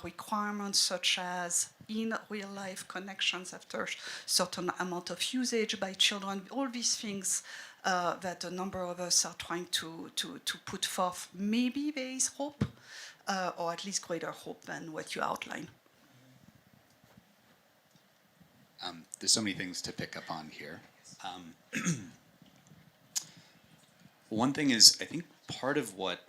requirements such as in real life connections after a certain amount of usage by children, all these things that a number of us are trying to put forth, maybe there is hope, or at least greater hope than what you outline. There's so many things to pick up on here. One thing is, I think part of what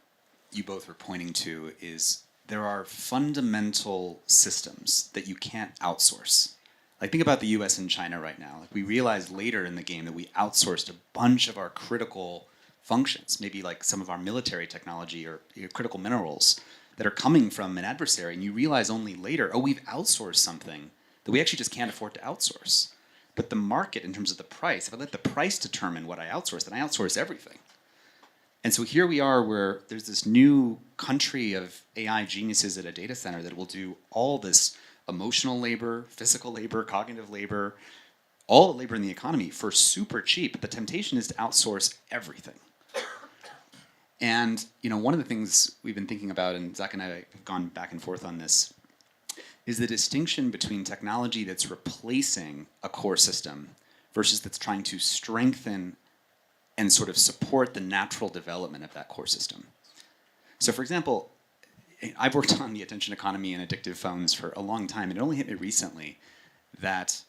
you both were pointing to is there are fundamental systems that you can't outsource. Like, think about the US and China right now. Like, we realized later in the game that we outsourced a bunch of our critical functions, maybe like some of our military technology or critical minerals that are coming from an adversary, and you realize only later, oh, we've outsourced something that we actually just can't afford to outsource. But the market, in terms of the price, if I let the price determine what I outsource, then I outsource everything. And so here we are where there's this new country of AI geniuses at a data center that will do all this emotional labor, physical labor, cognitive labor, all the labor in the economy for super cheap. The temptation is to outsource everything. And one of the things we've been thinking about, and Zach and I have gone back and forth on this, is the distinction between technology that's replacing a core system versus that's trying to strengthen and sort of support the natural development of that core system. So for example, I've worked on the attention economy and addictive phones for a long time, and it only hit me recently that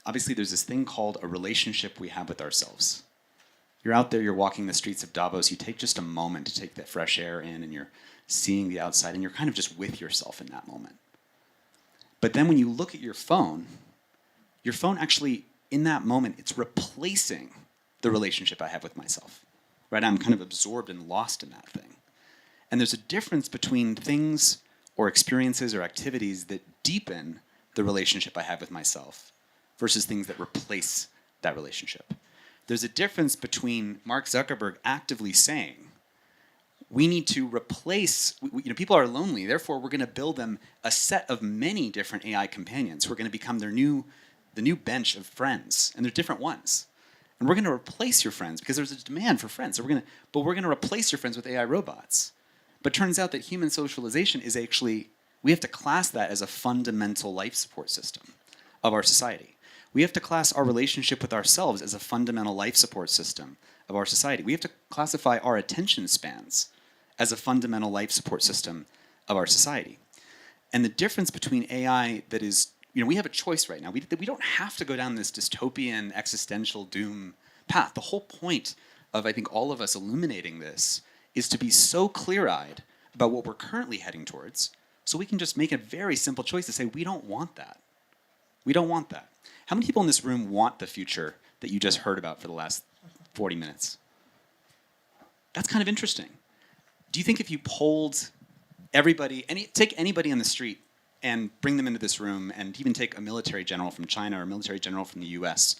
obviously there's this thing called a relationship we have with ourselves. You're out there, you're walking the streets of Davos, you take just a moment to take that fresh air in, and you're seeing the outside, and you're kind of just with yourself in that moment. But then when you look at your phone actually, in that moment, it's replacing the relationship I have with myself, right? I'm kind of absorbed and lost in that thing. And there's a difference between things or experiences or activities that deepen the relationship I have with myself versus things that replace that relationship. There's a difference between Mark Zuckerberg actively saying, we need to replace, people are lonely, therefore we're going to build them a set of many different AI companions who are going to become the new bench of friends, and they're different ones. And we're going to replace your friends because there's a demand for friends. So we're going to replace your friends with AI robots. But turns out that human socialization is actually, we have to class that as a fundamental life support system of our society. We have to class our relationship with ourselves as a fundamental life support system of our society. We have to classify our attention spans as a fundamental life support system of our society. And the difference between AI that is, we have a choice right now. We don't have to go down this dystopian existential doom path. The whole point of, I think, all of us illuminating this is to be so clear-eyed about what we're currently heading towards, so we can just make a very simple choice to say, we don't want that. We don't want that. How many people in this room want the future that you just heard about for the last 40 minutes? That's kind of interesting. Do you think if you polled everybody, take anybody on the street and bring them into this room, and even take a military general from China or a military general from the US,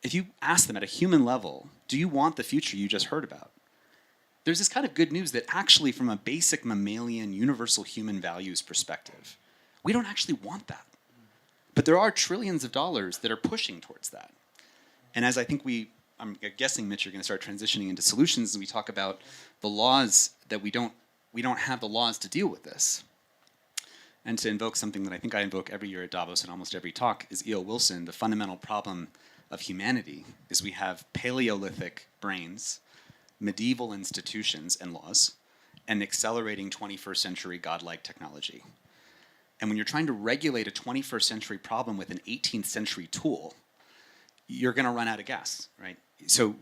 if you ask them at a human level, do you want the future you just heard about? There's this kind of good news that actually from a basic mammalian, universal human values perspective, we don't actually want that. But there are trillions of dollars that are pushing towards that. And as I think I'm guessing, Mitch, you're going to start transitioning into solutions, and we talk about the laws that we don't have the laws to deal with this. And to invoke something that I think I invoke every year at Davos in almost every talk is E.O. Wilson. The fundamental problem of humanity is we have Paleolithic brains, medieval institutions and laws, and accelerating 21st century godlike technology. And when you're trying to regulate a 21st century problem with an 18th century tool, you're going to run out of gas, right? So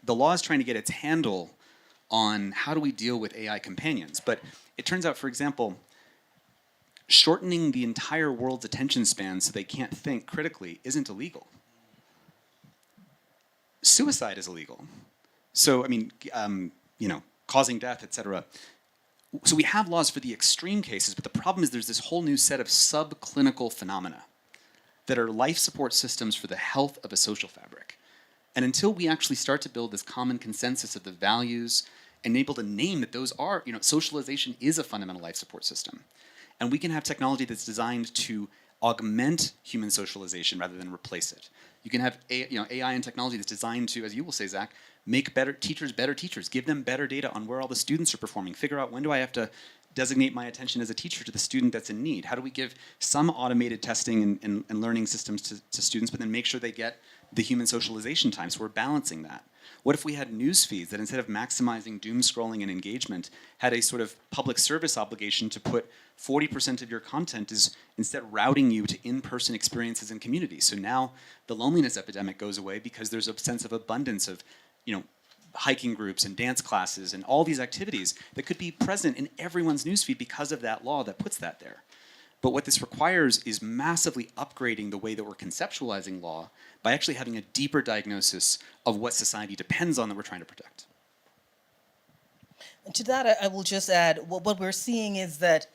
the law is trying to get its handle on how do we deal with AI companions. But it turns out, for example, shortening the entire world's attention span so they can't think critically isn't illegal. Suicide is illegal. So, causing death, etc. So we have laws for the extreme cases, but the problem is there's this whole new set of subclinical phenomena that are life support systems for the health of a social fabric. And until we actually start to build this common consensus of the values and able to name that those are, socialization is a fundamental life support system. And we can have technology that's designed to augment human socialization rather than replace it. You can have AI and technology that's designed to, as you will say, Zach, make better teachers, give them better data on where all the students are performing, figure out when do I have to designate my attention as a teacher to the student that's in need. How do we give some automated testing and learning systems to students, but then make sure they get the human socialization time, so we're balancing that. What if we had news feeds that instead of maximizing doom scrolling and engagement, had a sort of public service obligation to put 40% of your content is instead routing you to in-person experiences and communities. So now the loneliness epidemic goes away because there's a sense of abundance of, hiking groups and dance classes and all these activities that could be present in everyone's newsfeed because of that law that puts that there. But what this requires is massively upgrading the way that we're conceptualizing law by actually having a deeper diagnosis of what society depends on that we're trying to protect. And to that, I will just add, what we're seeing is that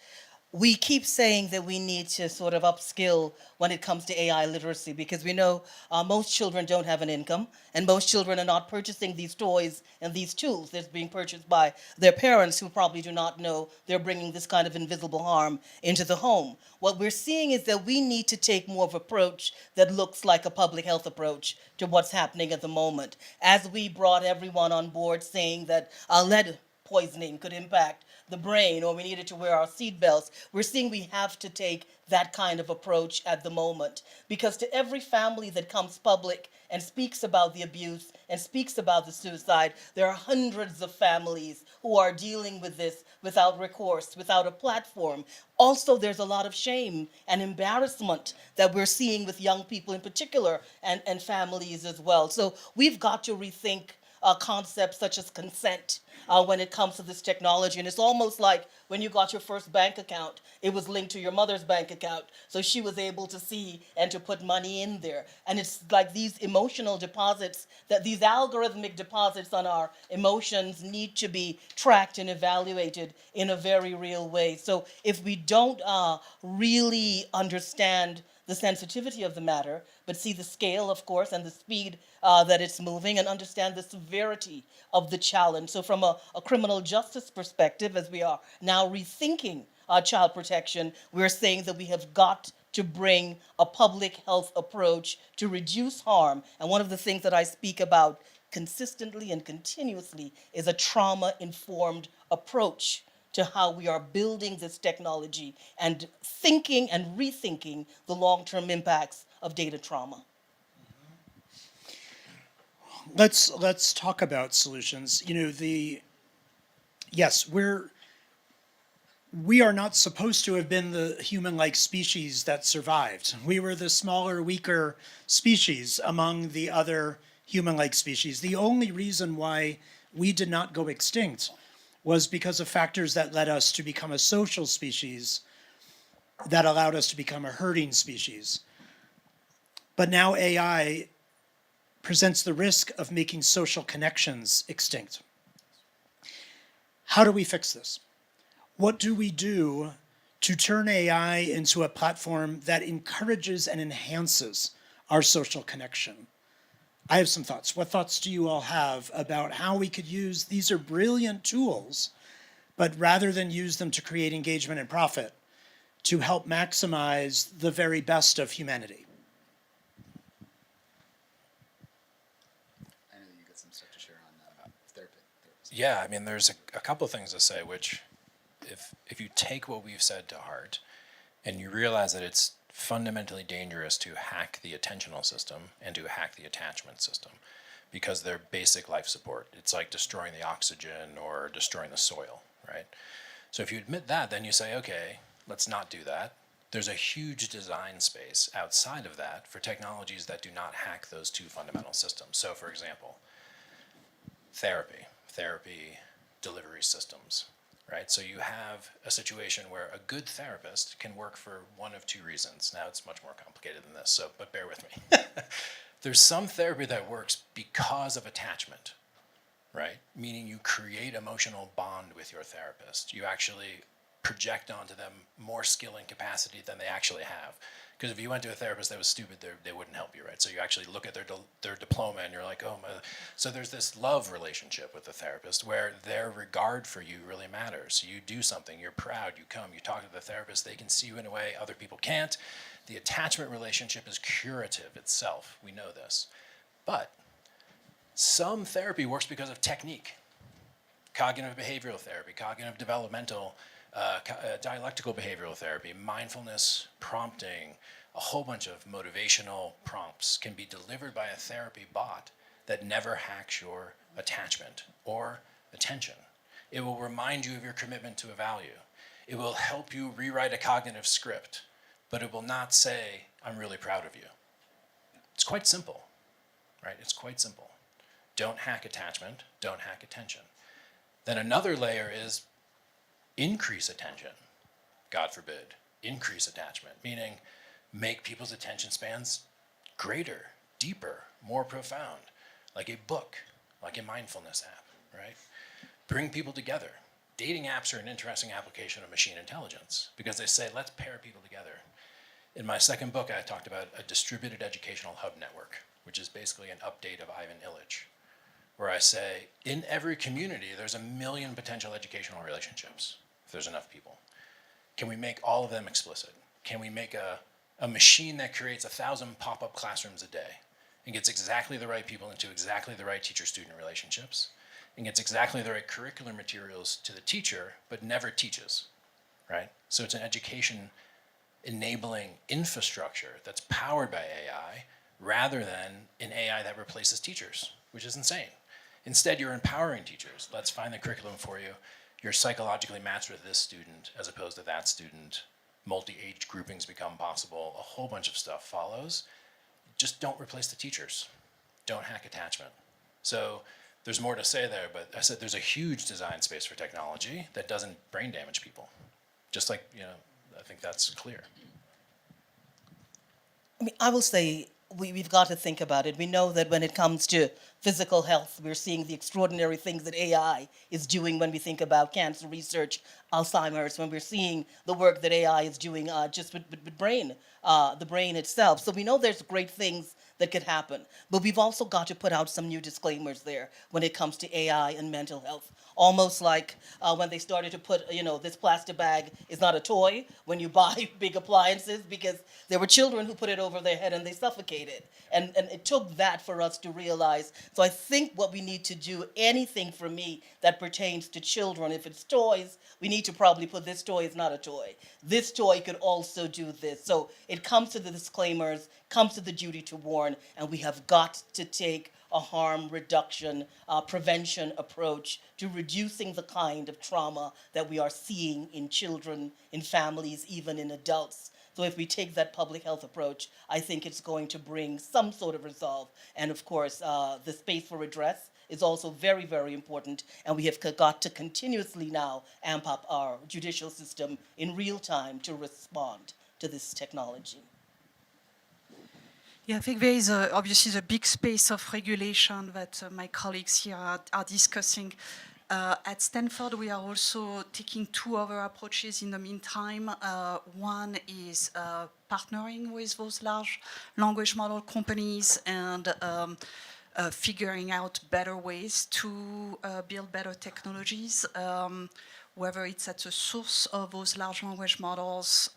we keep saying that we need to sort of upskill when it comes to AI literacy, because we know most children don't have an income, and most children are not purchasing these toys and these tools. They're being purchased by their parents, who probably do not know they're bringing this kind of invisible harm into the home. What we're seeing is that we need to take more of an approach that looks like a public health approach to what's happening at the moment. As we brought everyone on board saying that lead poisoning could impact the brain, or we needed to wear our seat belts, we're seeing we have to take that kind of approach at the moment. Because to every family that comes public and speaks about the abuse and speaks about the suicide, there are hundreds of families who are dealing with this without recourse, without a platform. Also, there's a lot of shame and embarrassment that we're seeing with young people in particular, and families as well. So we've got to rethink concepts such as consent when it comes to this technology. And it's almost like when you got your first bank account, it was linked to your mother's bank account. So she was able to see and to put money in there. And it's like these emotional deposits, that these algorithmic deposits on our emotions need to be tracked and evaluated in a very real way. So if we don't really understand the sensitivity of the matter, but see the scale, of course, and the speed that it's moving, and understand the severity of the challenge. So from a criminal justice perspective, as we are now rethinking child protection, we're saying that we have got to bring a public health approach to reduce harm. And one of the things that I speak about consistently and continuously is a trauma-informed approach to how we are building this technology and thinking and rethinking the long-term impacts of data trauma. Let's talk about solutions. You know, yes, we are not supposed to have been the human-like species that survived. We were the smaller, weaker species among the other human-like species. The only reason why we did not go extinct was because of factors that led us to become a social species that allowed us to become a herding species. But now AI presents the risk of making social connections extinct. How do we fix this? What do we do to turn AI into a platform that encourages and enhances our social connection? I have some thoughts. What thoughts do you all have about how we could use, these are brilliant tools, but rather than use them to create engagement and profit, to help maximize the very best of humanity? I know you got some stuff to share on therapy. Yeah, I mean, there's a couple of things to say, which if you take what we've said to heart and you realize that it's fundamentally dangerous to hack the attentional system and to hack the attachment system because they're basic life support. It's like destroying the oxygen or destroying the soil, right? So if you admit that, then you say, okay, let's not do that. There's a huge design space outside of that for technologies that do not hack those two fundamental systems. So for example, therapy delivery systems, right? So you have a situation where a good therapist can work for one of two reasons. Now it's much more complicated than this, but bear with me. There's some therapy that works because of attachment, right? Meaning you create emotional bond with your therapist. You actually project onto them more skill and capacity than they actually have. Because if you went to a therapist that was stupid, they wouldn't help you, right? So you actually look at their diploma and you're like, oh my. So there's this love relationship with the therapist where their regard for you really matters. You do something, you're proud, you come, you talk to the therapist, they can see you in a way other people can't. The attachment relationship is curative itself. We know this. But some therapy works because of technique. Cognitive behavioral therapy, cognitive developmental, dialectical behavioral therapy, mindfulness, prompting, a whole bunch of motivational prompts can be delivered by a therapy bot that never hacks your attachment or attention. It will remind you of your commitment to a value. It will help you rewrite a cognitive script, but it will not say, I'm really proud of you. It's quite simple, right? It's quite simple. Don't hack attachment, don't hack attention. Then another layer is increase attention, God forbid, increase attachment, meaning make people's attention spans greater, deeper, more profound, like a book, like a mindfulness app, right? Bring people together. Dating apps are an interesting application of machine intelligence because they say, let's pair people together. In my second book, I talked about a distributed educational hub network, which is basically an update of Ivan Illich, where I say, in every community, there's 1 million potential educational relationships, if there's enough people. Can we make all of them explicit? Can we make a machine that creates 1,000 pop-up classrooms a day and gets exactly the right people into exactly the right teacher-student relationships and gets exactly the right curricular materials to the teacher, but never teaches, right? So it's an education enabling infrastructure that's powered by AI rather than an AI that replaces teachers, which is insane. Instead, you're empowering teachers. Let's find the curriculum for you. You're psychologically matched with this student as opposed to that student. Multi-age groupings become possible. A whole bunch of stuff follows. Just don't replace the teachers. Don't hack attachment. So there's more to say there, but I said there's a huge design space for technology that doesn't brain damage people. Just like, I think that's clear. I mean, I will say we've got to think about it. We know that when it comes to physical health, we're seeing the extraordinary things that AI is doing when we think about cancer research, Alzheimer's, when we're seeing the work that AI is doing just with brain, the brain itself. So we know there's great things that could happen. But we've also got to put out some new disclaimers there when it comes to AI and mental health. Almost like when they started to put, this plastic bag is not a toy when you buy big appliances, because there were children who put it over their head and they suffocated. And it took that for us to realize. So I think what we need to do, anything for me that pertains to children, if it's toys, we need to probably put this toy is not a toy. This toy could also do this. So it comes to the disclaimers, comes to the duty to warn, and we have got to take a harm reduction, prevention approach to reducing the kind of trauma that we are seeing in children, in families, even in adults. So if we take that public health approach, I think it's going to bring some sort of resolve. And of course, the space for redress is also very, very important. And we have got to continuously now amp up our judicial system in real time to respond to this technology. Yeah, I think there is obviously the big space of regulation that my colleagues here are discussing. At Stanford, we are also taking two other approaches in the meantime. One is partnering with those large language model companies and figuring out better ways to build better technologies, whether it's at the source of those large language models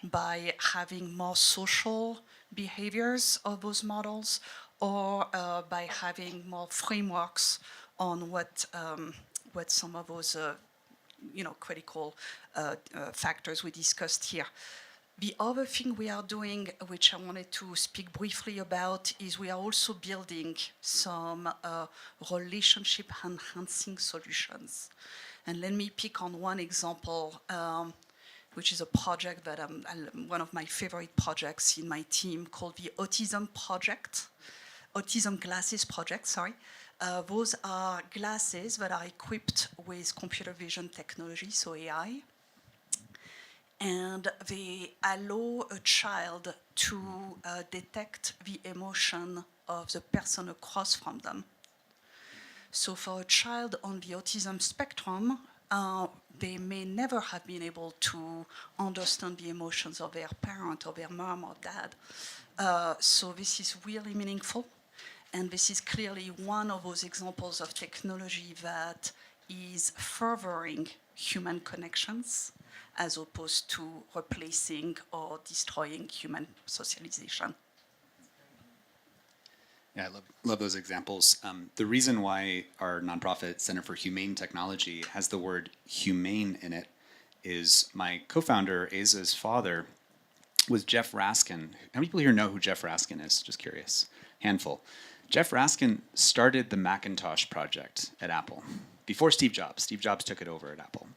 by having more social behaviors of those models, or by having more frameworks on what some of those critical factors we discussed here. The other thing we are doing, which I wanted to speak briefly about, is we are also building some relationship enhancing solutions. And let me pick on one example, which is a project that one of my favorite projects in my team, called the Autism Glasses Project, sorry. Those are glasses that are equipped with computer vision technology, so AI, and they allow a child to detect the emotion of the person across from them. So for a child on the autism spectrum, they may never have been able to understand the emotions of their parent or their mom or dad. So this is really meaningful. And this is clearly one of those examples of technology that is furthering human connections as opposed to replacing or destroying human socialization. Yeah, I love those examples. The reason why our nonprofit Center for Humane Technology has the word humane in it is my co-founder, Aza's father, was Jeff Raskin. How many people here know who Jeff Raskin is? Just curious. Handful. Jeff Raskin started the Macintosh project at Apple before Steve Jobs. Steve Jobs took it over at Apple.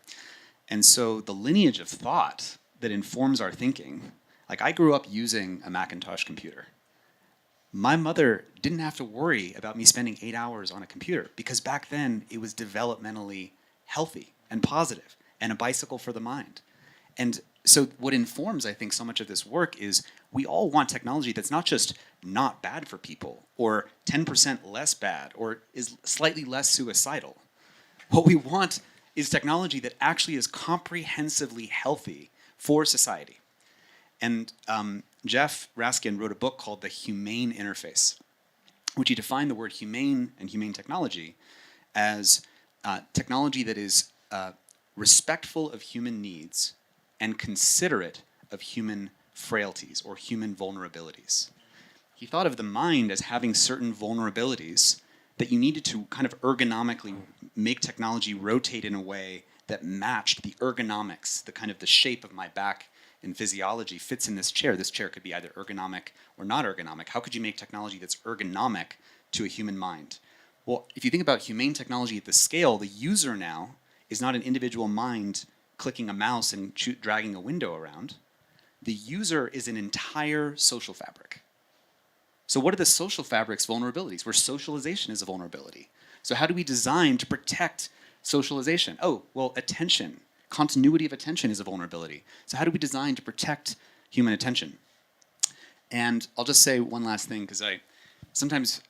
And so the lineage of thought that informs our thinking, like I grew up using a Macintosh computer. My mother didn't have to worry about me spending 8 hours on a computer because back then it was developmentally healthy and positive and a bicycle for the mind. And so what informs, I think, so much of this work is we all want technology that's not just not bad for people or 10% less bad or is slightly less suicidal. What we want is technology that actually is comprehensively healthy for society. And Jeff Raskin wrote a book called The Humane Interface, which he defined the word humane and humane technology as technology that is respectful of human needs and considerate of human frailties or human vulnerabilities. He thought of the mind as having certain vulnerabilities that you needed to kind of ergonomically make technology rotate in a way that matched the ergonomics, the kind of the shape of my back in physiology fits in this chair. This chair could be either ergonomic or not ergonomic. How could you make technology that's ergonomic to a human mind? Well, if you think about humane technology at the scale, the user now is not an individual mind clicking a mouse and dragging a window around. The user is an entire social fabric. So what are the social fabric's vulnerabilities? Where socialization is a vulnerability. So how do we design to protect socialization? Oh, well, attention. Continuity of attention is a vulnerability. So how do we design to protect human attention? And I'll just say one last thing, because sometimes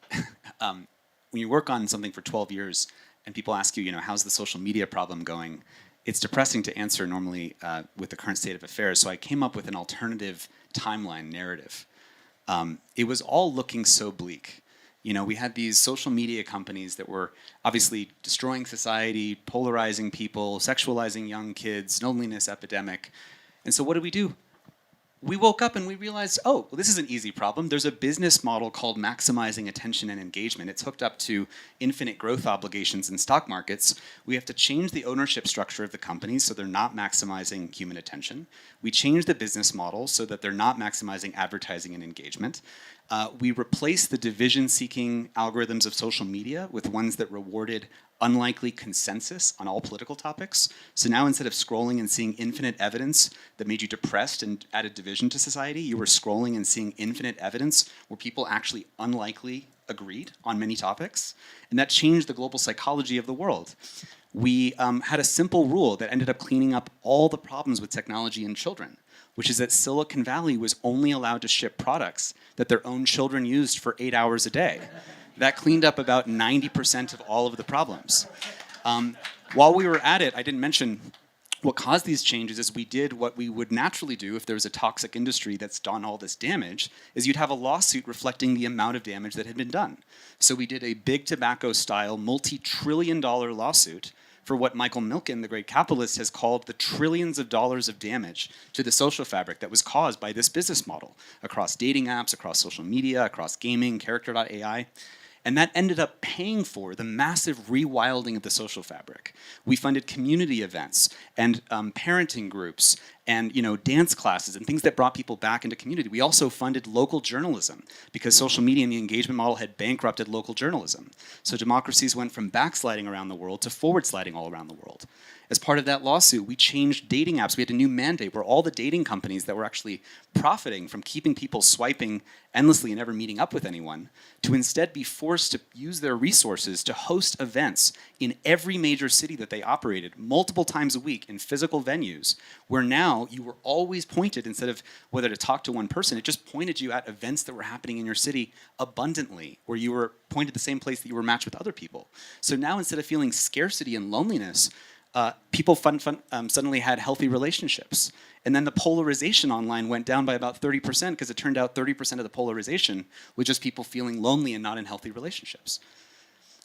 when you work on something for 12 years and people ask you, how's the social media problem going? It's depressing to answer normally with the current state of affairs. So I came up with an alternative timeline narrative. It was all looking so bleak. We had these social media companies that were obviously destroying society, polarizing people, sexualizing young kids, loneliness epidemic. And so what did we do? We woke up and we realized, oh, well, this is an easy problem. There's a business model called maximizing attention and engagement. It's hooked up to infinite growth obligations in stock markets. We have to change the ownership structure of the companies so they're not maximizing human attention. We change the business model so that they're not maximizing advertising and engagement. We replace the division-seeking algorithms of social media with ones that rewarded unlikely consensus on all political topics. So now instead of scrolling and seeing infinite evidence that made you depressed and added division to society, you were scrolling and seeing infinite evidence where people actually unlikely agreed on many topics. And that changed the global psychology of the world. We had a simple rule that ended up cleaning up all the problems with technology in children, which is that Silicon Valley was only allowed to ship products that their own children used for 8 hours a day. That cleaned up about 90% of all of the problems. While we were at it, I didn't mention what caused these changes is we did what we would naturally do if there was a toxic industry that's done all this damage, is you'd have a lawsuit reflecting the amount of damage that had been done. So we did a big tobacco-style, multi-trillion-dollar lawsuit for what Michael Milken, the great capitalist, has called the trillions of dollars of damage to the social fabric that was caused by this business model across dating apps, across social media, across gaming, character.ai. And that ended up paying for the massive rewilding of the social fabric. We funded community events and parenting groups and dance classes and things that brought people back into community. We also funded local journalism because social media and the engagement model had bankrupted local journalism. So democracies went from backsliding around the world to forward sliding all around the world. As part of that lawsuit, we changed dating apps. We had a new mandate where all the dating companies that were actually profiting from keeping people swiping endlessly and never meeting up with anyone to instead be forced to use their resources to host events in every major city that they operated multiple times a week in physical venues, where now you were always pointed, instead of whether to talk to one person, it just pointed you at events that were happening in your city abundantly, where you were pointed the same place that you were matched with other people. So now instead of feeling scarcity and loneliness, people suddenly had healthy relationships. And then the polarization online went down by about 30% because it turned out 30% of the polarization was just people feeling lonely and not in healthy relationships.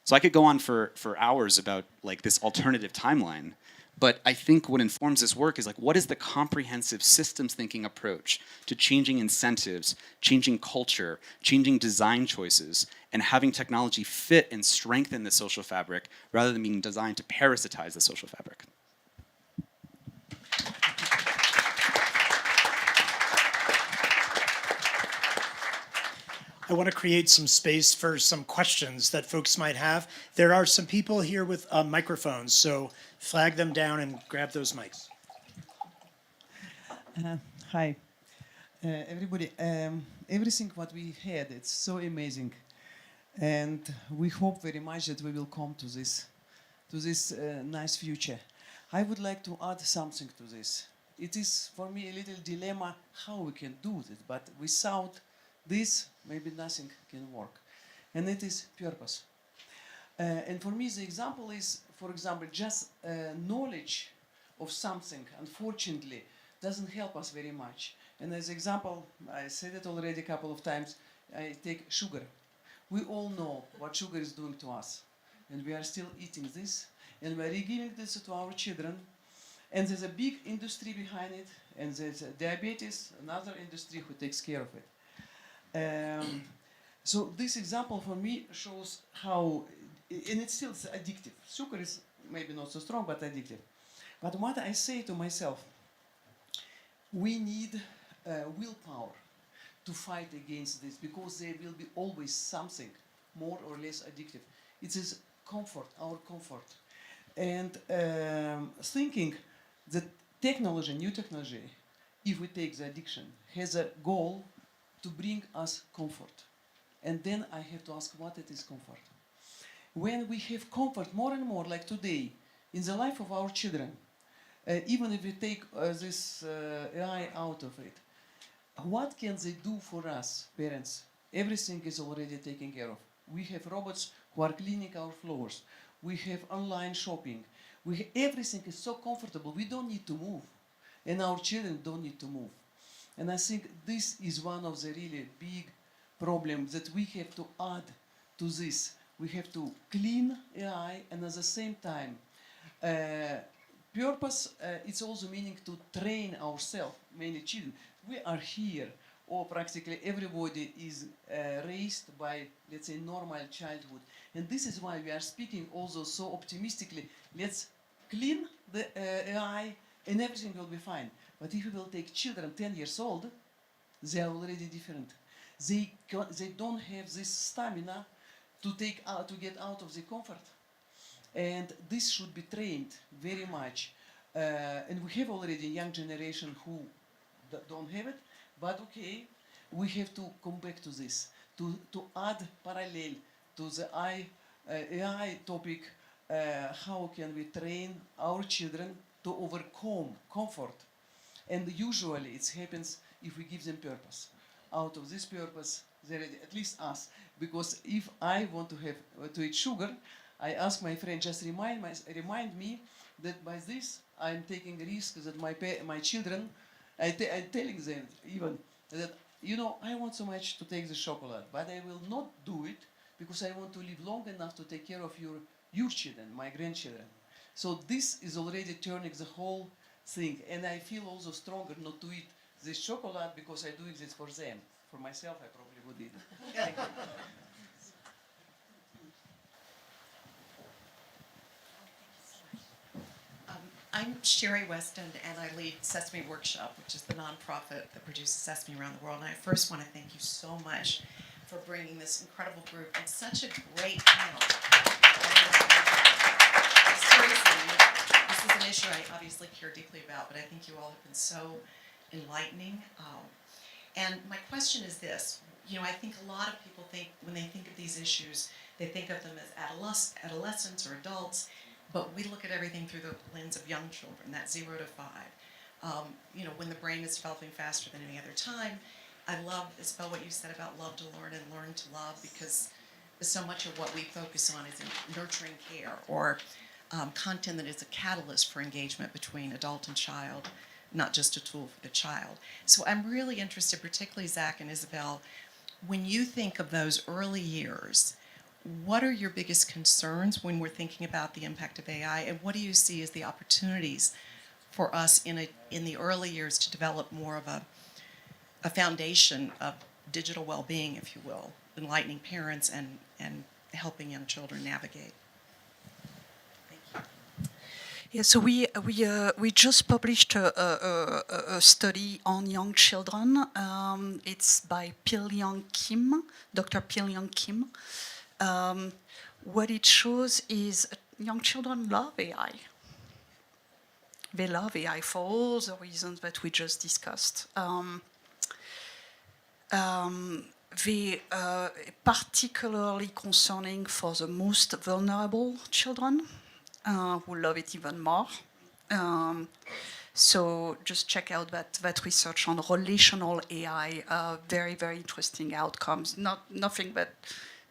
So I could go on for hours about this alternative timeline, but I think what informs this work is what is the comprehensive systems thinking approach to changing incentives, changing culture, changing design choices, and having technology fit and strengthen the social fabric rather than being designed to parasitize the social fabric. I want to create some space for some questions that folks might have. There are some people here with microphones, so flag them down and grab those mics. Hi, everybody. Everything what we had, it's so amazing, and we hope very much that we will come to this nice future. I would like to add something to this. It is for me a little dilemma how we can do this, but without this, maybe nothing can work, and it is purpose. And for me, the example is, for example, just knowledge of something, unfortunately, doesn't help us very much. And as example, I said it already a couple of times, I take sugar. We all know what sugar is doing to us, and we are still eating this, and we are giving this to our children, and there's a big industry behind it, and there's diabetes, another industry who takes care of it. So this example for me shows how, and it's still addictive. Sugar is maybe not so strong, but addictive. But what I say to myself, we need willpower to fight against this, because there will be always something more or less addictive. It is comfort, our comfort. And thinking that technology, new technology, if we take the addiction, has a goal to bring us comfort. And then I have to ask what it is comfort. When we have comfort more and more, like today, in the life of our children, even if we take this AI out of it, what can they do for us, parents? Everything is already taken care of. We have robots who are cleaning our floors. We have online shopping. Everything is so comfortable. We don't need to move. And our children don't need to move. And I think this is one of the really big problems that we have to add to this. We have to clean AI, and at the same time, purpose, it's also meaning to train ourselves, mainly children. We are here, or practically everybody is raised by, let's say, normal childhood. And this is why we are speaking also so optimistically. Let's clean the AI and everything will be fine. But if you will take children 10 years old, they are already different. They don't have this stamina to get out of the comfort. And this should be trained very much. And we have already a young generation who don't have it, but okay, we have to come back to this, to add parallel to the AI topic, how can we train our children to overcome comfort. And usually it happens if we give them purpose. Out of this purpose, at least us, because if I want to eat sugar, I ask my friend, just remind me that by this I'm taking risk that my children, I'm telling them even that, I want so much to take the chocolate, but I will not do it because I want to live long enough to take care of your children, my grandchildren. So this is already turning the whole thing, and I feel also stronger not to eat this chocolate because I'm doing this for them. For myself, I probably would eat it. Thank you. I'm Sherry Weston, and I lead Sesame Workshop, which is the nonprofit that produces Sesame around the world. And I first want to thank you so much for bringing this incredible group and such a great panel. Seriously, this is an issue I obviously care deeply about, but I think you all have been so enlightening. And my question is this. I think a lot of people think, when they think of these issues, they think of them as adolescents or adults, but we look at everything through the lens of young children, that 0 to 5. When the brain is developing faster than any other time. I love, Isabelle, what you said about love to learn and learn to love, because so much of what we focus on is in nurturing care, or content that is a catalyst for engagement between adult and child, not just a tool for the child. So I'm really interested, particularly Zach and Isabelle, when you think of those early years, what are your biggest concerns when we're thinking about the impact of AI, and what do you see as the opportunities for us in the early years to develop more of a foundation of digital well-being, if you will, enlightening parents and helping young children navigate? Yeah, so we just published a study on young children. It's by Dr. Pil-Young Kim. What it shows is young children love AI. They love AI for all the reasons that we just discussed. They particularly concerning for the most vulnerable children, who love it even more. So just check out that research on relational AI. Very, very interesting outcomes. Nothing that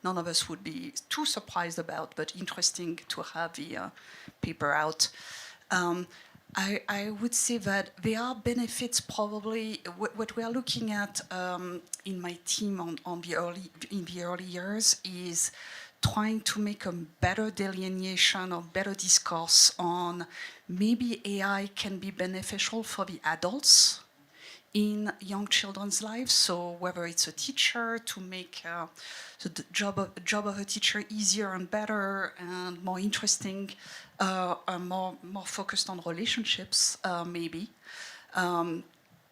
none of us would be too surprised about, but interesting to have the paper out. I would say that there are benefits probably. What we are looking at in my team in the early years is trying to make a better delineation or better discourse on maybe AI can be beneficial for the adults in young children's lives. So whether it's a teacher to make the job of a teacher easier and better and more interesting, more focused on relationships, maybe.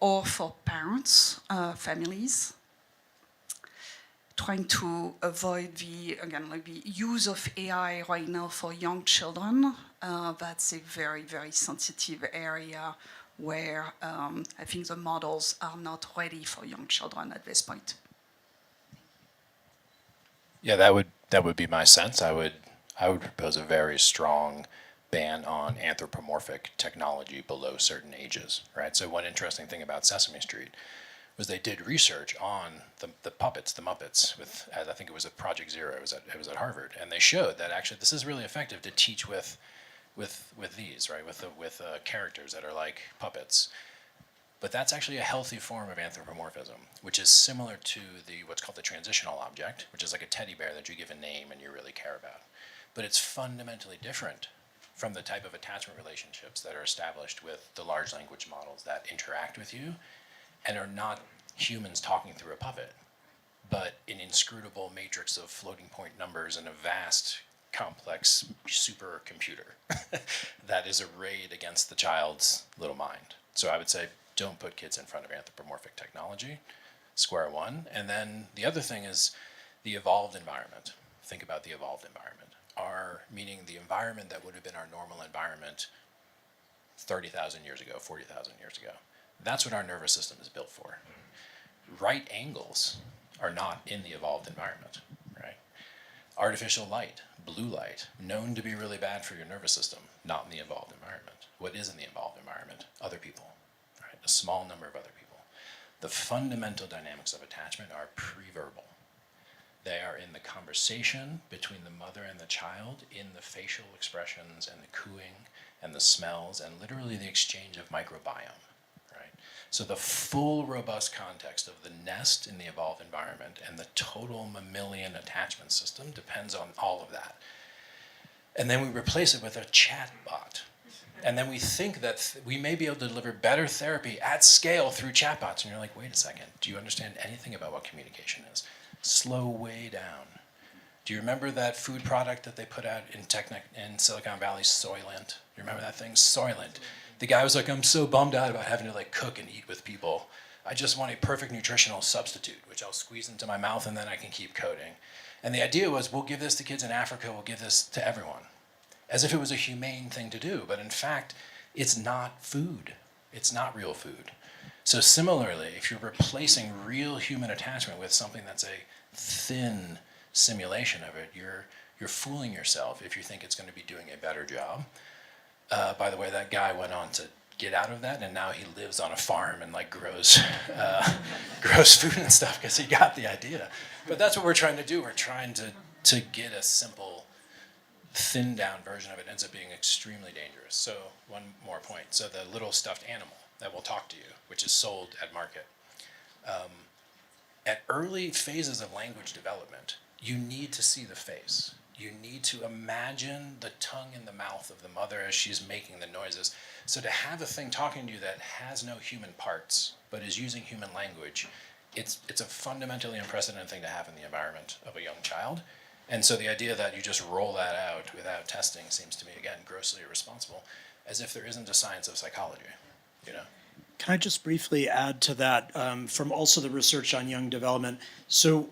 or for parents, families, trying to avoid the use of AI right now for young children. That's a very, very sensitive area where I think the models are not ready for young children at this point. Yeah, that would be my sense. I would propose a very strong ban on anthropomorphic technology below certain ages, right? So one interesting thing about Sesame Street was they did research on the puppets, the Muppets, with, I think it was at Project Zero, it was at Harvard, and they showed that actually this is really effective to teach with these, right, with characters that are like puppets. But that's actually a healthy form of anthropomorphism, which is similar to what's called the transitional object, which is like a teddy bear that you give a name and you really care about. But it's fundamentally different from the type of attachment relationships that are established with the large language models that interact with you and are not humans talking through a puppet, but an inscrutable matrix of floating point numbers and a vast, complex supercomputer that is arrayed against the child's little mind. So I would say, don't put kids in front of anthropomorphic technology, square one. And then the other thing is the evolved environment. Think about the evolved environment. Meaning the environment that would have been our normal environment 30,000 years ago, 40,000 years ago. That's what our nervous system is built for. Right angles are not in the evolved environment, right? Artificial light, blue light, known to be really bad for your nervous system, not in the evolved environment. What is in the evolved environment? Other people, right? A small number of other people. The fundamental dynamics of attachment are pre-verbal. They are in the conversation between the mother and the child, in the facial expressions and the cooing and the smells and literally the exchange of microbiome, right? So the full robust context of the nest in the evolved environment and the total mammalian attachment system depends on all of that. And then we replace it with a chat bot. And then we think that we may be able to deliver better therapy at scale through chatbots. And you're like, wait a second, do you understand anything about what communication is? Slow way down. Do you remember that food product that they put out in Silicon Valley, Soylent? You remember that thing, Soylent? The guy was like, I'm so bummed out about having to like cook and eat with people. I just want a perfect nutritional substitute, which I'll squeeze into my mouth and then I can keep coding. And the idea was, we'll give this to kids in Africa, we'll give this to everyone. As if it was a humane thing to do, but in fact, it's not food. It's not real food. So similarly, if you're replacing real human attachment with something that's a thin simulation of it, you're fooling yourself if you think it's going to be doing a better job. By the way, that guy went on to get out of that, and now he lives on a farm and like grows food and stuff because he got the idea. But that's what we're trying to do. We're trying to get a simple, thinned down version of it. Ends up being extremely dangerous. So one more point. So the little stuffed animal that will talk to you, which is sold at market. At early phases of language development, you need to see the face. You need to imagine the tongue in the mouth of the mother as she's making the noises. So to have a thing talking to you that has no human parts, but is using human language, it's a fundamentally unprecedented thing to have in the environment of a young child. And so the idea that you just roll that out without testing seems to me, again, grossly irresponsible, as if there isn't a science of psychology, you know? Can I just briefly add to that from also the research on young development? So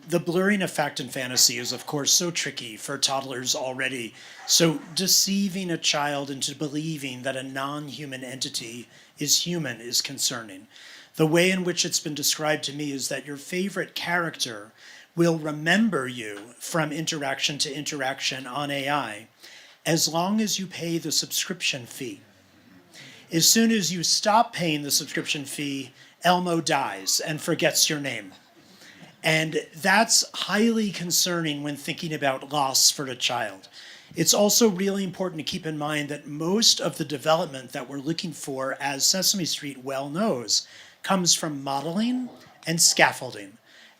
the blurring of fact and fantasy is, of course, so tricky for toddlers already. So deceiving a child into believing that a non-human entity is human is concerning. The way in which it's been described to me is that your favorite character will remember you from interaction to interaction on AI as long as you pay the subscription fee. As soon as you stop paying the subscription fee, Elmo dies and forgets your name. And that's highly concerning when thinking about loss for a child. It's also really important to keep in mind that most of the development that we're looking for, as Sesame Street well knows, comes from modeling and scaffolding.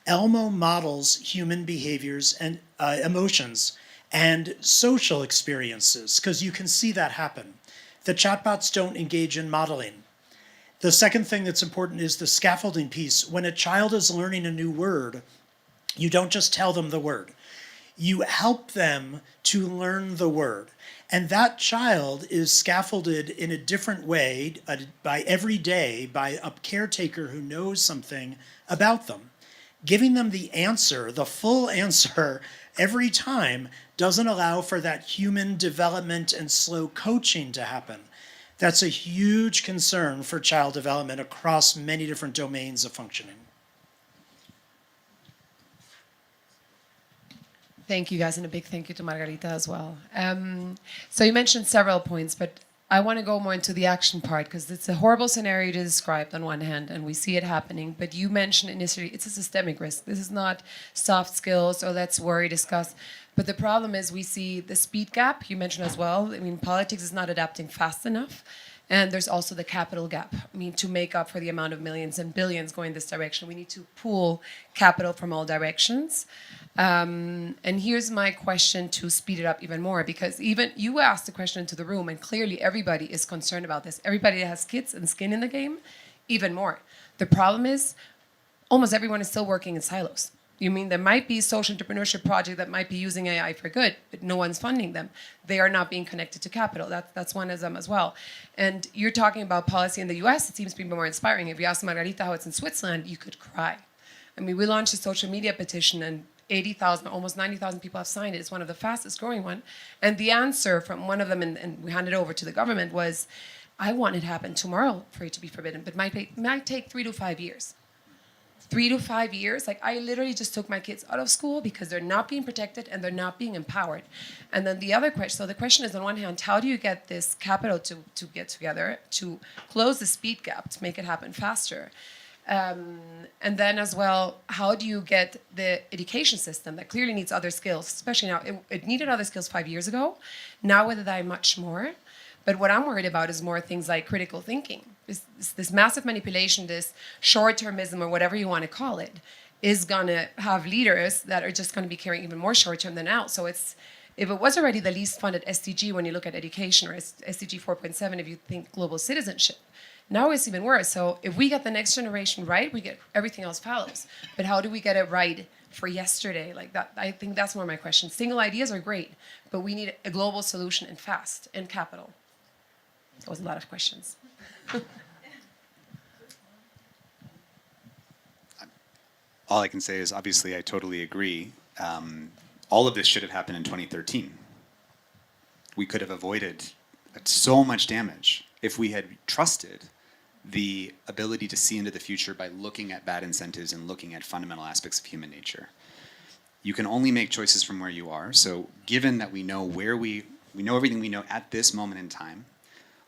Elmo models human behaviors and emotions and social experiences, because you can see that happen. The chatbots don't engage in modeling. The second thing that's important is the scaffolding piece. When a child is learning a new word, you don't just tell them the word. you help them to learn the word. And that child is scaffolded in a different way by every day by a caretaker who knows something about them. Giving them the answer, the full answer, every time doesn't allow for that human development and slow coaching to happen. That's a huge concern for child development across many different domains of functioning. Thank you guys, and a big thank you to Margarita as well. So you mentioned several points, but I want to go more into the action part because it's a horrible scenario to describe on one hand, and we see it happening. But you mentioned initially it's a systemic risk. This is not soft skills or let's worry, discuss. But the problem is we see the speed gap you mentioned as well. I mean, politics is not adapting fast enough. And there's also the capital gap. I mean, to make up for the amount of millions and billions going this direction, we need to pool capital from all directions. And here's my question to speed it up even more, because even you asked the question into the room, and clearly everybody is concerned about this. Everybody that has kids and skin in the game, even more. The problem is almost everyone is still working in silos. You mean there might be a social entrepreneurship project that might be using AI for good, but no one's funding them. They are not being connected to capital. That's one of them as well. And you're talking about policy in the US, it seems to be more inspiring. If you ask Margarita how it's in Switzerland, you could cry. I mean, we launched a social media petition and 80,000, almost 90,000 people have signed it. It's one of the fastest growing one. And the answer from one of them, and we handed it over to the government, was, I want it to happen tomorrow for it to be forbidden, but it might take 3 to 5 years. 3 to 5 years, like I literally just took my kids out of school because they're not being protected and they're not being empowered. And then the other question, so the question is on one hand, how do you get this capital to get together, to close the speed gap, to make it happen faster? And then as well, how do you get the education system that clearly needs other skills, especially now, it needed other skills 5 years ago, now with AI much more. But what I'm worried about is more things like critical thinking. This massive manipulation, this short-termism, or whatever you want to call it, is going to have leaders that are just going to be carrying even more short-term than out. So if it was already the least funded SDG when you look at education, or SDG 4.7 if you think global citizenship, now it's even worse. So if we get the next generation right, we get everything else follows. But how do we get it right for yesterday? Like that, I think that's more my question. Single ideas are great, but we need a global solution and fast and capital. That was a lot of questions. All I can say is, obviously, I totally agree. All of this should have happened in 2013. We could have avoided so much damage if we had trusted the ability to see into the future by looking at bad incentives and looking at fundamental aspects of human nature. You can only make choices from where you are. So given that we know we know everything we know at this moment in time,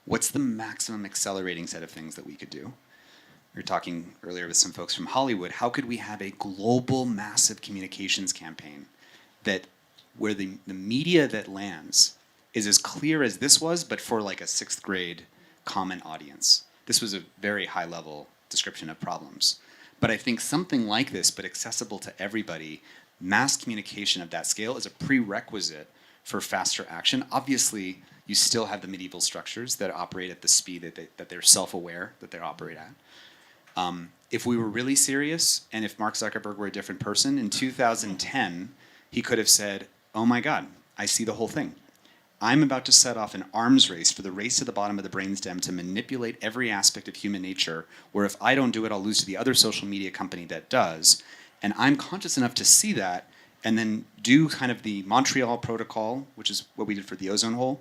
what's the maximum accelerating set of things that we could do? We were talking earlier with some folks from Hollywood. How could we have a global massive communications campaign that where the media that lands is as clear as this was, but for like a 6th grade common audience? This was a very high level description of problems. But I think something like this, but accessible to everybody, mass communication of that scale is a prerequisite for faster action. Obviously, you still have the medieval structures that operate at the speed that they're self-aware that they operate at. If we were really serious, and if Mark Zuckerberg were a different person, in 2010, he could have said, oh my God, I see the whole thing. I'm about to set off an arms race for the race to the bottom of the brainstem to manipulate every aspect of human nature, where if I don't do it, I'll lose to the other social media company that does. And I'm conscious enough to see that and then do kind of the Montreal Protocol, which is what we did for the ozone hole,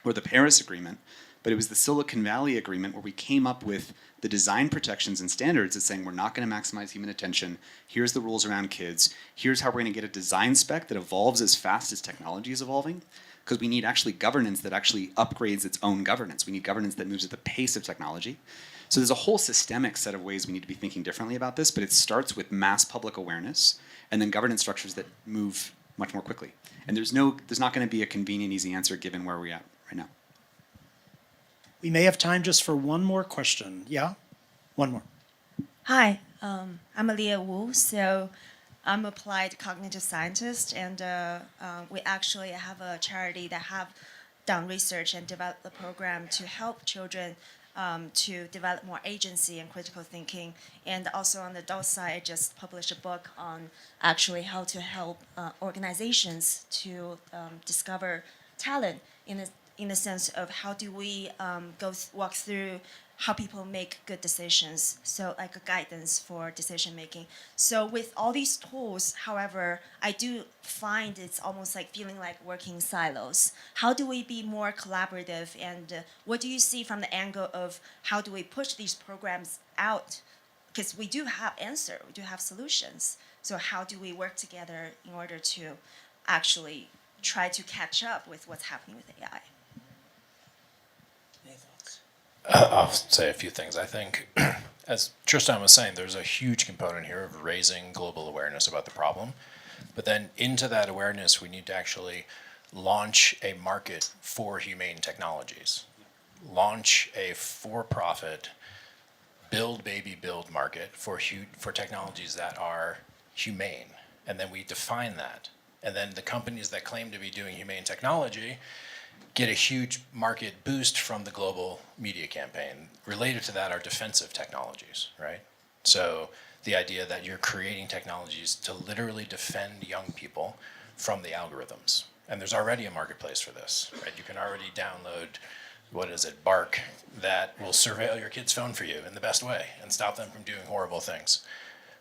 or the Paris Agreement, but it was the Silicon Valley Agreement where we came up with the design protections and standards that's saying we're not going to maximize human attention, here's the rules around kids, here's how we're going to get a design spec that evolves as fast as technology is evolving, because we need actually governance that actually upgrades its own governance. We need governance that moves at the pace of technology. So there's a whole systemic set of ways we need to be thinking differently about this, but it starts with mass public awareness and then governance structures that move much more quickly. And there's not going to be a convenient, easy answer given where we're at right now. We may have time just for one more question. Yeah? One more. Hi, I'm Aliyah Wu. So I'm applied cognitive scientist, and we actually have a charity that have done research and developed the program to help children to develop more agency and critical thinking. And also on the adult side, I just published a book on actually how to help organizations to discover talent in the sense of how do we walk through how people make good decisions, so like a guidance for decision making. So with all these tools, however, I do find it's almost like feeling like working silos. How do we be more collaborative, and what do you see from the angle of how do we push these programs out? Because we do have answer, we do have solutions. So how do we work together in order to actually try to catch up with what's happening with AI? Any thoughts? I'll say a few things. I think, as Tristan was saying, there's a huge component here of raising global awareness about the problem. But then into that awareness, we need to actually launch a market for humane technologies. Launch a for-profit build baby build market for technologies that are humane. And then we define that. And then the companies that claim to be doing humane technology get a huge market boost from the global media campaign. Related to that are defensive technologies, right? So the idea that you're creating technologies to literally defend young people from the algorithms. And there's already a marketplace for this, right? You can already download, Bark, that will surveil your kid's phone for you in the best way and stop them from doing horrible things.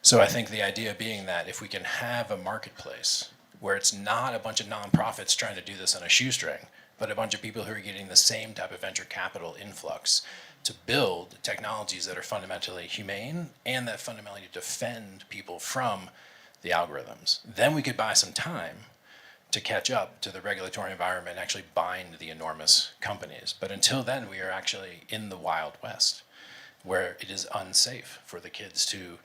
So I think the idea being that if we can have a marketplace where it's not a bunch of nonprofits trying to do this on a shoestring, but a bunch of people who are getting the same type of venture capital influx to build technologies that are fundamentally humane and that fundamentally defend people from the algorithms, then we could buy some time to catch up to the regulatory environment and actually bind the enormous companies. But until then, we are actually in the Wild West, where it is unsafe for the kids to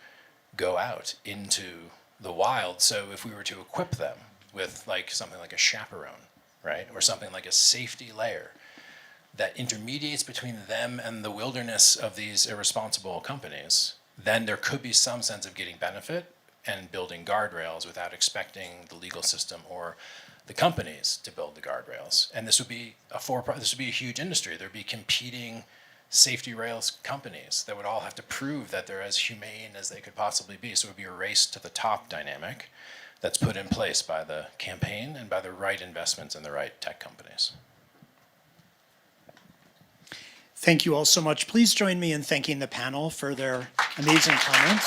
go out into the wild. So if we were to equip them with like something like a chaperone, right, or something like a safety layer that intermediates between them and the wilderness of these irresponsible companies, then there could be some sense of getting benefit and building guardrails without expecting the legal system or the companies to build the guardrails. And this would be a huge industry. There'd be competing safety rails companies that would all have to prove that they're as humane as they could possibly be. So it would be a race to the top dynamic that's put in place by the campaign and by the right investments in the right tech companies. Thank you all so much. Please join me in thanking the panel for their amazing comments.